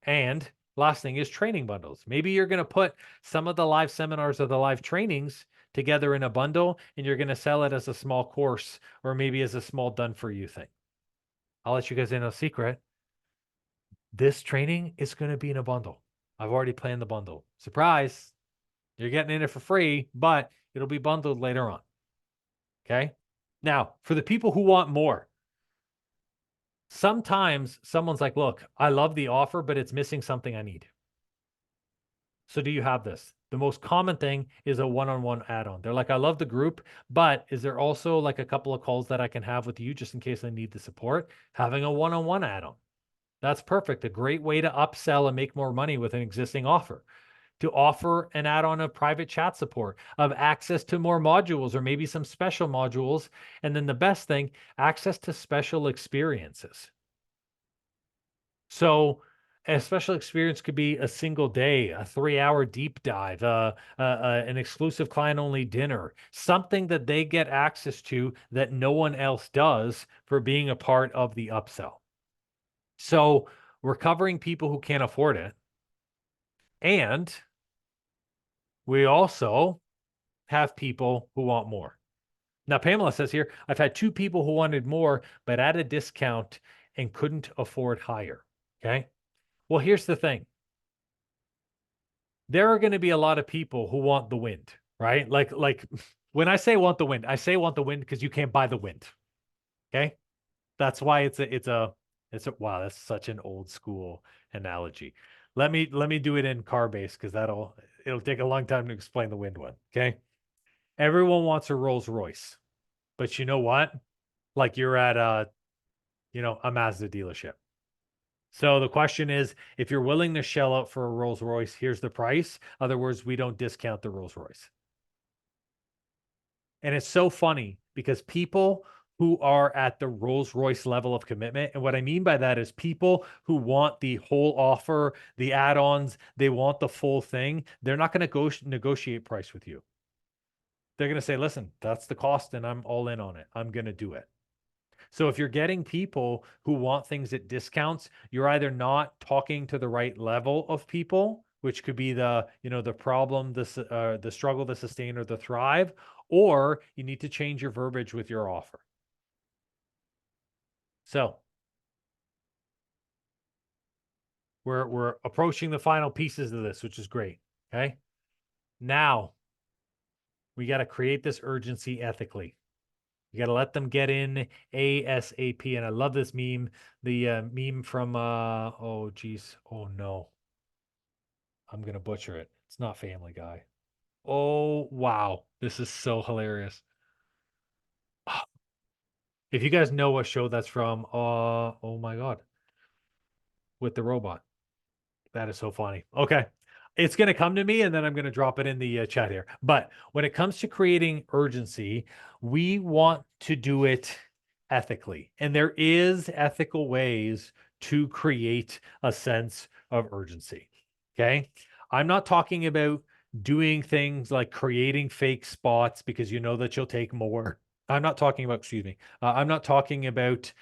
And last thing is training bundles. Maybe you're going to put some of the live seminars or the live trainings together in a bundle and you're going to sell it as a small course or maybe as a small done for you thing. I'll let you guys in a secret. This training is going to be in a bundle. I've already planned the bundle. Surprise. You're getting in it for free, but it'll be bundled later on. Okay. Now, for the people who want more, sometimes someone's like, "Look, I love the offer, but it's missing something I need." So do you have this? The most common thing is a one-on-one add-on. They're like, "I love the group, but is there also like a couple of calls that I can have with you just in case I need the support?" Having a one-on-one add-on. That's perfect. A great way to upsell and make more money with an existing offer. To offer an add-on of private chat support, of access to more modules or maybe some special modules. And then the best thing, access to special experiences. So a special experience could be a single day, a 3-hour deep dive, an exclusive client-only dinner, something that they get access to that no one else does for being a part of the upsell. So we're covering people who can't afford it. And we also have people who want more. Now, Pamela says here, "I've had 2 people who wanted more, but at a discount and couldn't afford higher." Okay. Well, here's the thing. There are going to be a lot of people who want the wind, right? Like when I say want the wind, I say want the wind because you can't buy the wind. Okay. That's why wow, that's such an old school analogy. Let me do it in car base because it'll take a long time to explain the wind one. Okay. Everyone wants a Rolls Royce, but you know what? Like you're at a Mazda dealership. So the question is, if you're willing to shell out for a Rolls Royce, here's the price. In other words, we don't discount the Rolls Royce. And it's so funny because people who are at the Rolls Royce level of commitment, and what I mean by that is people who want the whole offer, the add-ons, they want the full thing, they're not going to negotiate price with you. they're going to say, listen, that's the cost and I'm all in on it. I'm going to do it. So if you're getting people who want things at discounts, you're either not talking to the right level of people, which could be the, the problem, the struggle, the sustain, or the thrive, or you need to change your verbiage with your offer. So we're approaching the final pieces of this, which is great. Okay. Now we got to create this urgency ethically. You got to let them get in ASAP. And I love this meme, the meme from, oh, geez. Oh, no. I'm going to butcher it. It's not Family Guy. Oh, wow. This is so hilarious. If you guys know what show that's from, oh my God. With the robot. That is so funny. Okay. It's going to come to me and then I'm going to drop it in the chat here. But when it comes to creating urgency, we want to do it ethically. And there is ethical ways to create a sense of urgency. Okay. I'm not talking about doing things like creating fake spots because you know that you'll take more. I'm not talking about, excuse me. I'm not talking about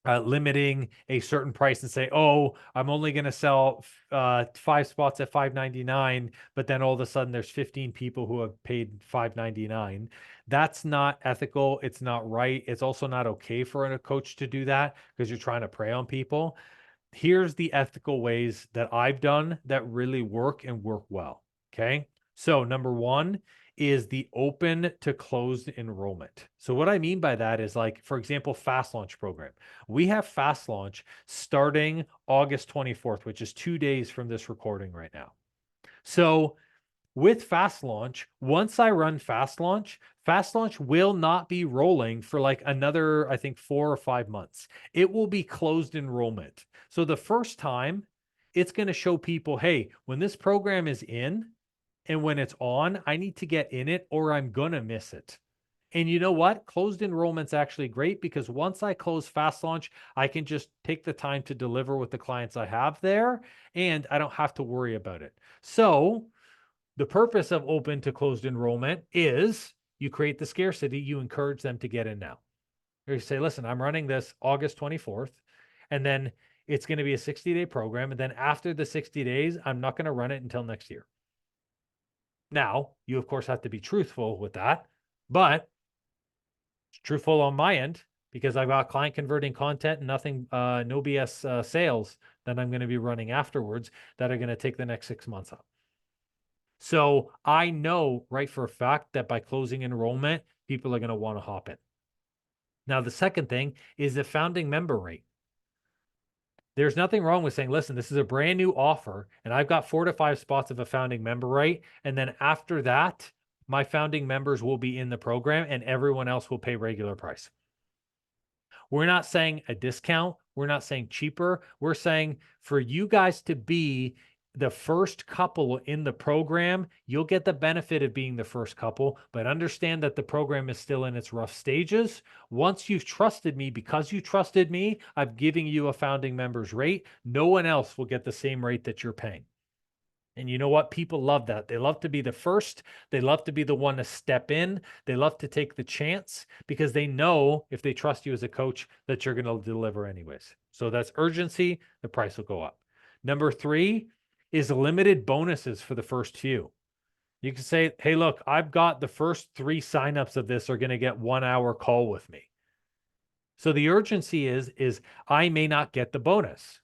limiting a certain price and say, oh, I'm only going to sell 5 spots at $5.99, but then all of a sudden there's 15 people who have paid $5.99. That's not ethical. It's not right. It's also not okay for a coach to do that because you're trying to prey on people. Here's the ethical ways that I've done that really work and work well. Okay. So number one is the open to closed enrollment. So what I mean by that is, like, for example, fast launch program. We have fast launch starting August 24th, which is 2 days from this recording right now. So with fast launch, once I run fast launch will not be rolling for like another, I think, 4 or 5 months. It will be closed enrollment. So the first time it's going to show people, hey, when this program is in and when it's on, I need to get in it or I'm going to miss it. And you know what? Closed enrollment's actually great because once I close fast launch, I can just take the time to deliver with the clients I have there and I don't have to worry about it. So the purpose of open to closed enrollment is you create the scarcity, you encourage them to get in now. Or you say, listen, I'm running this August 24th, and then it's going to be a 60-day program. And then after the 60 days, I'm not going to run it until next year. Now, you, of course, have to be truthful with that, but it's truthful on my end because I've got client converting content and nothing, no BS sales that I'm going to be running afterwards that are going to take the next 6 months up. So I know right for a fact that by closing enrollment, people are going to want to hop in. Now, the second thing is the founding member rate. There's nothing wrong with saying, listen, this is a brand new offer, and I've got 4 to 5 spots of a founding member rate. And then after that, my founding members will be in the program and everyone else will pay regular price. We're not saying a discount. We're not saying cheaper. We're saying for you guys to be the first couple in the program, you'll get the benefit of being the first couple, but understand that the program is still in its rough stages. Once you've trusted me, because you trusted me, I'm giving you a founding member's rate. No one else will get the same rate that you're paying. And you know what? People love that. They love to be the first. They love to be the one to step in. They love to take the chance because they know if they trust you as a coach that you're going to deliver anyways. So that's urgency. The price will go up. Number 3 is limited bonuses for the first few. You can say, hey, look, I've got the first 3 signups of this are going to get 1-hour call with me. So the urgency is I may not get the bonus.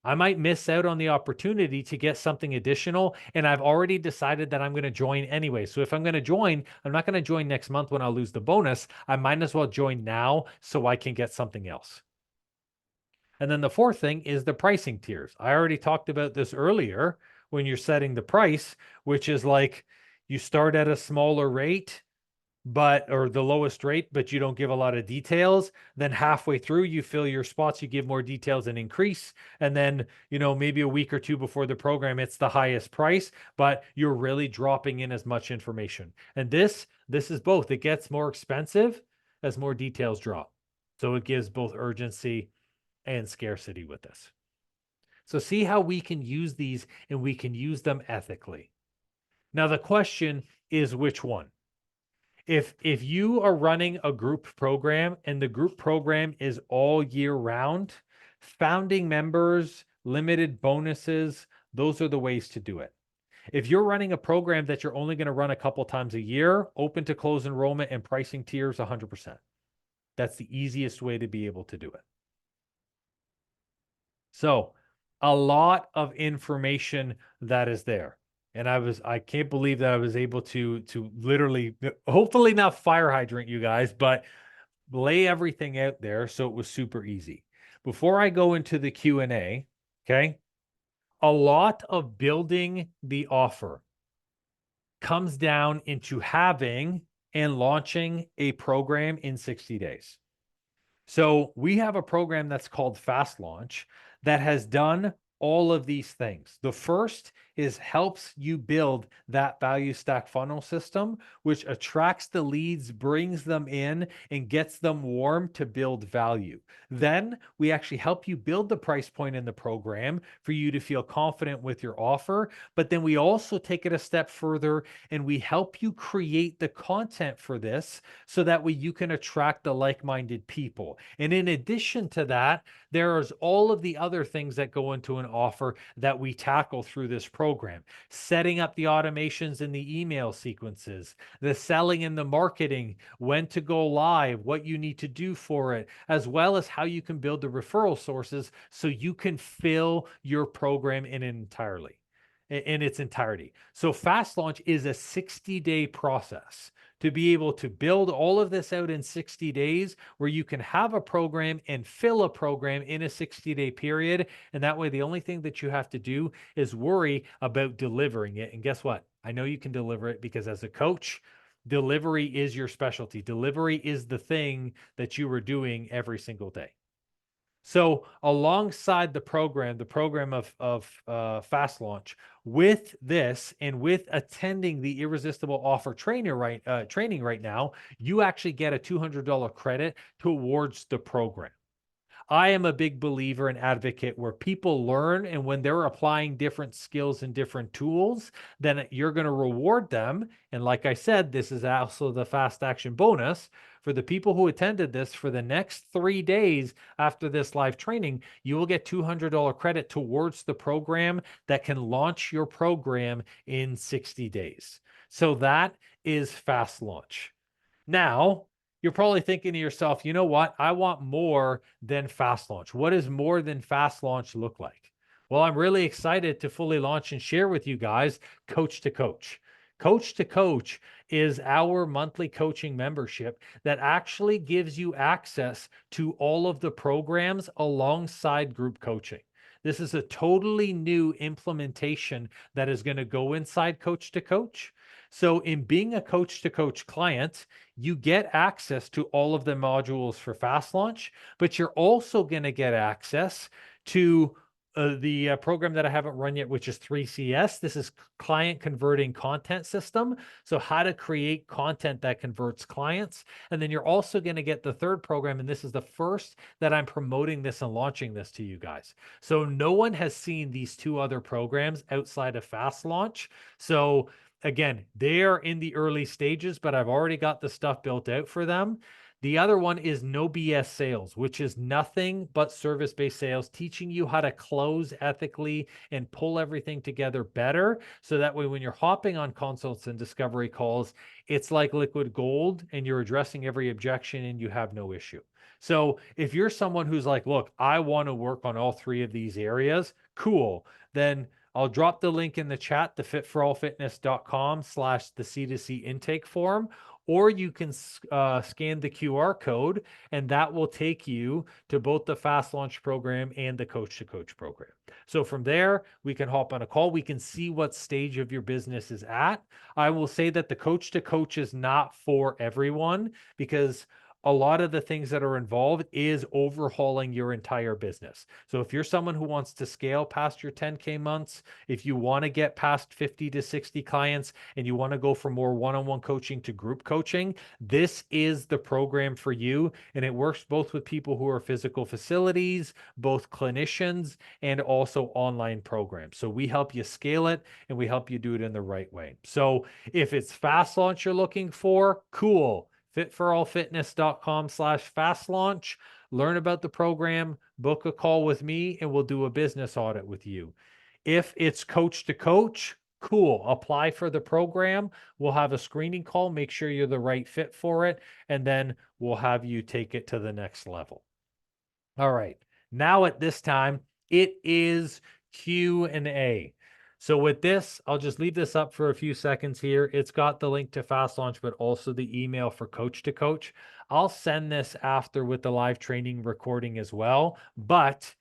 I might miss out on the opportunity to get something additional. And I've already decided that I'm going to join anyway. So if I'm going to join, I'm not going to join next month when I'll lose the bonus. I might as well join now so I can get something else. And then the fourth thing is the pricing tiers. I already talked about this earlier when you're setting the price, which is like you start at a smaller rate or the lowest rate, but you don't give a lot of details. Then halfway through, you fill your spots, you give more details and increase. And then, maybe a week or 2 before the program, it's the highest price, but you're really dropping in as much information. And this is both. It gets more expensive as more details drop. So it gives both urgency and scarcity with this. So see how we can use these and we can use them ethically. Now, the question is which one? If you are running a group program and the group program is all year round, founding members, limited bonuses, those are the ways to do it. If you're running a program that you're only going to run a couple times a year, open to close enrollment and pricing tiers 100%. That's the easiest way to be able to do it. So, a lot of information that is there. And I can't believe that I was able to literally, hopefully not fire hydrant you guys, but lay everything out there so it was super easy. Before I go into the Q&A, okay? A lot of building the offer comes down into having and launching a program in 60 days. So we have a program that's called Fast Launch that has done all of these things. The first is helps you build that value stack funnel system, which attracts the leads, brings them in, and gets them warm to build value. Then we actually help you build the price point in the program for you to feel confident with your offer. But then we also take it a step further and we help you create the content for this so that way you can attract the like-minded people. And in addition to that, there's all of the other things that go into an offer that we tackle through this program. Setting up the automations and the email sequences, the selling and the marketing, when to go live, what you need to do for it, as well as how you can build the referral sources so you can fill your program in its entirety. So Fast Launch is a 60-day process to be able to build all of this out in 60 days where you can have a program and fill a program in a 60-day period. And that way, the only thing that you have to do is worry about delivering it. And guess what? I know you can deliver it because as a coach, delivery is your specialty. Delivery is the thing that you are doing every single day. So alongside the program of Fast Launch, with this and with attending the Irresistible Offer training right now, you actually get a $200 credit towards the program. I am a big believer and advocate where people learn, and when they're applying different skills and different tools, then you're going to reward them. And like I said, this is also the fast action bonus for the people who attended this. For the next 3 days after this live training, you will get $200 credit towards the program that can launch your program in 60 days. So that is Fast Launch. Now, you're probably thinking to yourself, you know what? I want more than Fast Launch. What does more than Fast Launch look like? Well, I'm really excited to fully launch and share with you guys Coach to Coach. Coach to Coach is our monthly coaching membership that actually gives you access to all of the programs alongside group coaching. This is a totally new implementation that is going to go inside Coach to Coach. So in being a Coach to Coach client, you get access to all of the modules for Fast Launch, but you're also going to get access to the program that I haven't run yet, which is 3CS. This is Client Converting Content System. So how to create content that converts clients. And then you're also going to get the third program, and this is the first that I'm promoting this and launching this to you guys. So no one has seen these two other programs outside of Fast Launch. So again, they are in the early stages, but I've already got the stuff built out for them. The other one is No BS Sales, which is nothing but service-based sales, teaching you how to close ethically and pull everything together better. So that way, when you're hopping on consults and discovery calls, it's like liquid gold and you're addressing every objection and you have no issue. So if you're someone who's like, look, I want to work on all three of these areas, cool. Then I'll drop the link in the chat, thefitforallfitness.com/the C2C intake form, or you can scan the QR code and that will take you to both the Fast Launch program and the Coach to Coach program. So from there, we can hop on a call. We can see what stage of your business is at. I will say that the Coach to Coach is not for everyone because a lot of the things that are involved is overhauling your entire business. So if you're someone who wants to scale past your 10K months, if you want to get past 50 to 60 clients and you want to go from more one-on-one coaching to group coaching, this is the program for you. And it works both with people who are physical facilities, both clinicians, and also online programs. So we help you scale it and we help you do it in the right way. So if it's fast launch you're looking for, cool. fitforallfitness.com/fast launch. Learn about the program, book a call with me, and we'll do a business audit with you. If it's coach to coach, cool. Apply for the program. We'll have a screening call, make sure you're the right fit for it, and then we'll have you take it to the next level. All right. Now at this time, it is Q&A. So with this, I'll just leave this up for a few seconds here. It's got the link to Fast Launch, but also the email for coach to coach. I'll send this after with the live training recording as well, but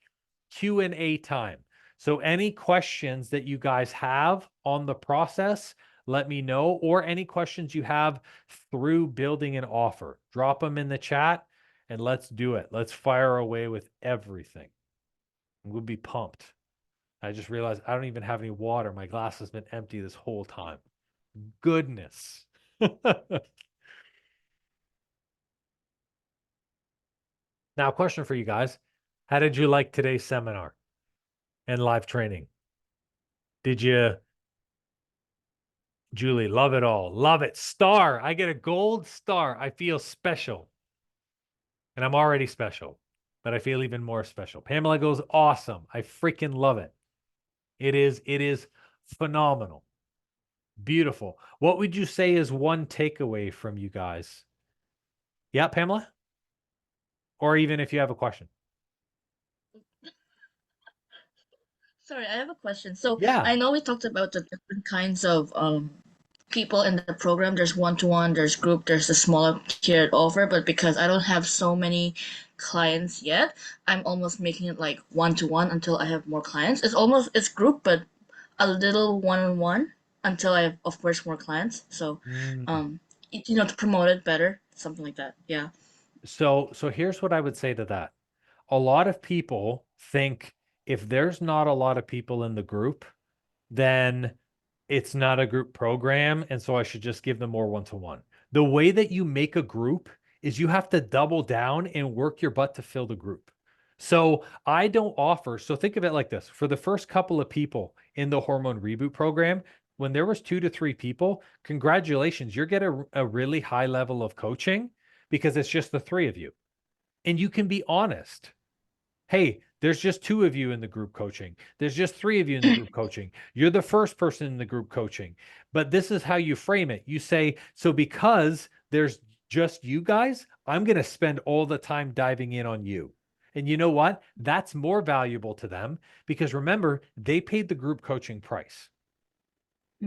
Q&A time. So any questions that you guys have on the process, let me know, or any questions you have through building an offer, drop them in the chat and let's do it. Let's fire away with everything. We'll be pumped. I just realized I don't even have any water. My glass has been empty this whole time. Goodness. Now, question for you guys. How did you like today's seminar and live training? Did you, Julie, love it all? Love it. Star. I get a gold star. I feel special. And I'm already special, but I feel even more special. Pamela goes, awesome. I freaking love it. It is phenomenal. Beautiful. What would you say is one takeaway from you guys? Yeah, Pamela? Or even if you have a question. Sorry, I have a question. So Yeah. I know we talked about the different kinds of people in the program. There's one-to-one, there's group, there's the smaller tiered offer. But because I don't have so many clients yet, I'm almost making it like one-to-one until I have more clients. It's group, but a little one-on-one until I have, of course, more clients. So, Mm. to promote it better, something like that. Yeah. So here's what I would say to that. A lot of people think if there's not a lot of people in the group, then it's not a group program. And so I should just give them more one-to-one. The way that you make a group is you have to double down and work your butt to fill the group. So I don't offer. So think of it like this. For the first couple of people in the hormone reboot program, when there was 2 to 3 people, congratulations, you're getting a really high level of coaching because it's just the 3 of you. And you can be honest. Hey, there's just 2 of you in the group coaching. There's just 3 of you in the group coaching. You're the first person in the group coaching. But this is how you frame it. You say, so because there's just you guys, I'm going to spend all the time diving in on you. And you know what? That's more valuable to them because remember, they paid the group coaching price.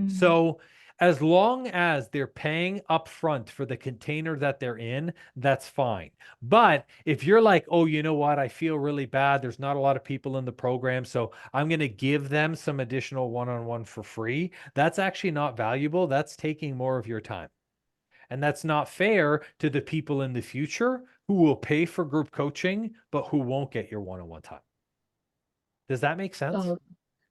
So as long as they're paying upfront for the container that they're in, that's fine. But if you're like, oh, you know what? I feel really bad. There's not a lot of people in the program, so I'm going to give them some additional one-on-one for free. That's actually not valuable. That's taking more of your time. And that's not fair to the people in the future who will pay for group coaching, but who won't get your one-on-one time. Does that make sense? Oh,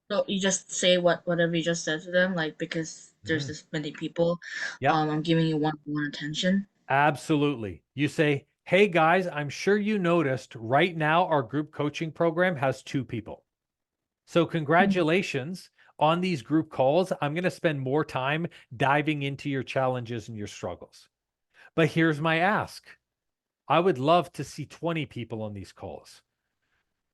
so you just say whatever you just said to them, like because there's Mhm. this many people, Yep. I'm giving you one-on-one attention. Absolutely. You say, hey guys, I'm sure you noticed right now our group coaching program has 2 people. So congratulations on these group calls. I'm going to spend more time diving into your challenges and your struggles. But here's my ask. I would love to see 20 people on these calls.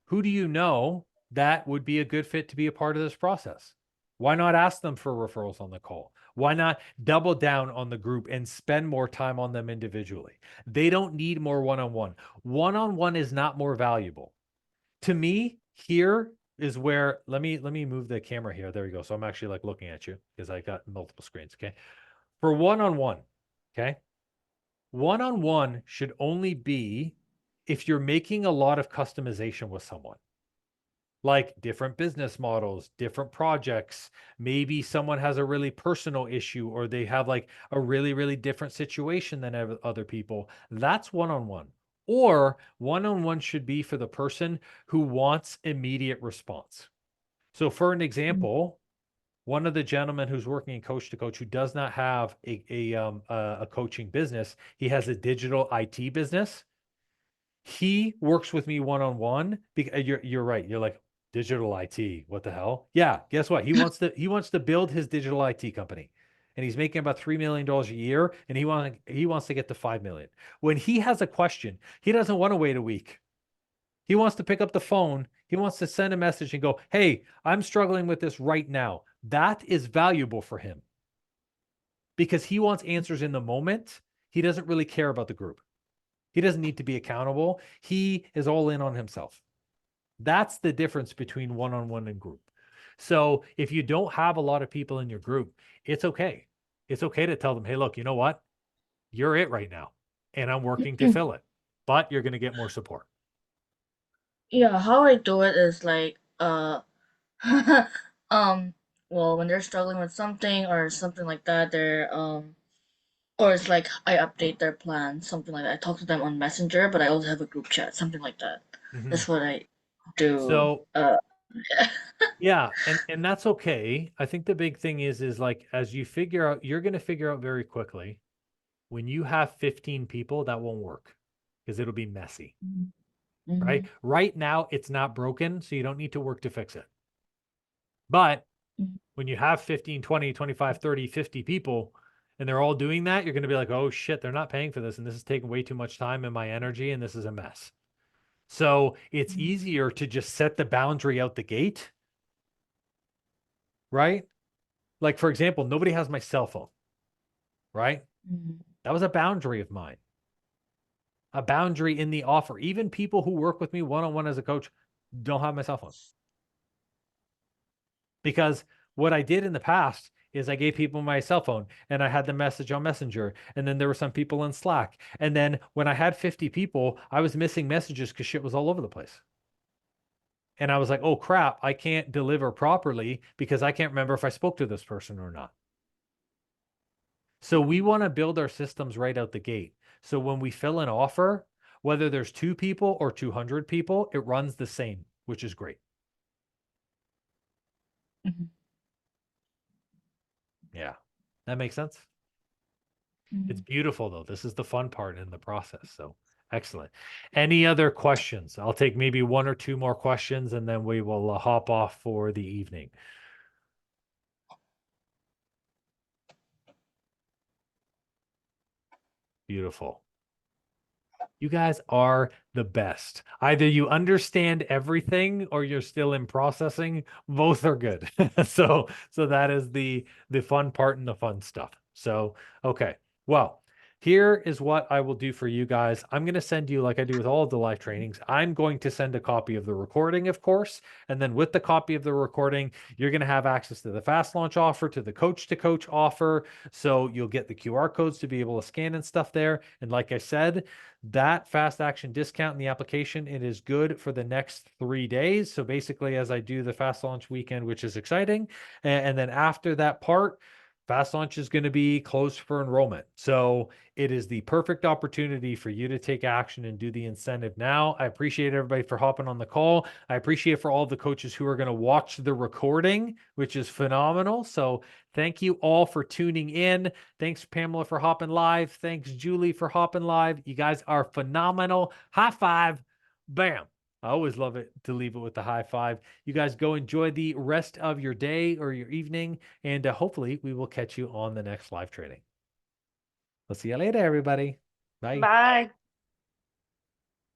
Who do you know that would be a good fit to be a part of this process? Why not ask them for referrals on the call? Why not double down on the group and spend more time on them individually? They don't need more one-on-one. One-on-one is not more valuable. To me, here is where let me move the camera here. There we go. So I'm actually like looking at you because I got multiple screens. Okay. For one-on-one, okay. One-on-one should only be if you're making a lot of customization with someone. like different business models, different projects. Maybe someone has a really personal issue or they have like a really, really different situation than other people. That's one-on-one. Or one-on-one should be for the person who wants immediate response. So for an example, one of the gentlemen who's working in coach to coach who does not have a coaching business, he has a digital IT business. He works with me one-on-one because you're right. You're like, digital IT, what the hell? Yeah, guess what? He wants to build his digital IT company. And he's making about $3 million a year, and he wants to get to 5 million. When he has a question, he doesn't want to wait a week. He wants to pick up the phone. He wants to send a message and go, "Hey, I'm struggling with this right now." That is valuable for him because he wants answers in the moment. He doesn't really care about the group. He doesn't need to be accountable. He is all in on himself. That's the difference between one-on-one and group. So if you don't have a lot of people in your group, it's okay. It's okay to tell them, "Hey, look, you know what? You're it right now, and I'm working to fill it, but you're going to get more support." Yeah, how I do it is like well, when they're struggling with something or something like that, or it's like I update their plan, something like that. I talk to them on Messenger, but I also have a group chat, something like that. Mhm. That's what I do. So Yeah. yeah, and that's okay. I think the big thing is like as you figure out, you're going to figure out very quickly when you have 15 people, that won't work because it'll be messy, right? Mm-hmm. Right now, it's not broken, so you don't need to work to fix it. But Mm-hmm. when you have 15, 20, 25, 30, 50 people, and they're all doing that, you're going to be like, "Oh shit, they're not paying for this. And this is taking way too much time and my energy, and this is a mess." So it's easier to just set the boundary out the gate, right? Like, for example, nobody has my cell phone, right? Mm-hmm. That was a boundary of mine, a boundary in the offer. Even people who work with me one-on-one as a coach don't have my cell phone because what I did in the past is I gave people my cell phone and I had the message on Messenger. And then there were some people in Slack. And then when I had 50 people, I was missing messages because shit was all over the place. And I was like, "Oh crap, I can't deliver properly because I can't remember if I spoke to this person or not." So we want to build our systems right out the gate. So when we fill an offer, whether there's 2 people or 200 people, it runs the same, which is great. Mm-hmm. Yeah. That makes sense. It's Mm-hmm. beautiful though. This is the fun part in the process. So excellent. Any other questions? I'll take maybe 1 or 2 more questions and then we will hop off for the evening. Beautiful. You guys are the best. Either you understand everything or you're still in processing. Both are good. So that is the fun part and the fun stuff. So, okay. Well, here is what I will do for you guys. I'm going to send you, like I do with all of the live trainings, I'm going to send a copy of the recording, of course. And then with the copy of the recording, you're going to have access to the fast launch offer, to the coach to coach offer. So you'll get the QR codes to be able to scan and stuff there. And like I said, that fast action discount in the application, it is good for the next 3 days. So basically, as I do the fast launch weekend, which is exciting, and then after that part, fast launch is going to be closed for enrollment. So it is the perfect opportunity for you to take action and do the incentive now. I appreciate everybody for hopping on the call. I appreciate for all the coaches who are going to watch the recording, which is phenomenal. So thank you all for tuning in. Thanks, Pamela, for hopping live. Thanks, Julie, for hopping live. You guys are phenomenal. High five. Bam. I always love it to leave it with the high five. You guys go enjoy the rest of your day or your evening, and hopefully we will catch you on the next live training. We'll see you later, everybody. Bye. Bye.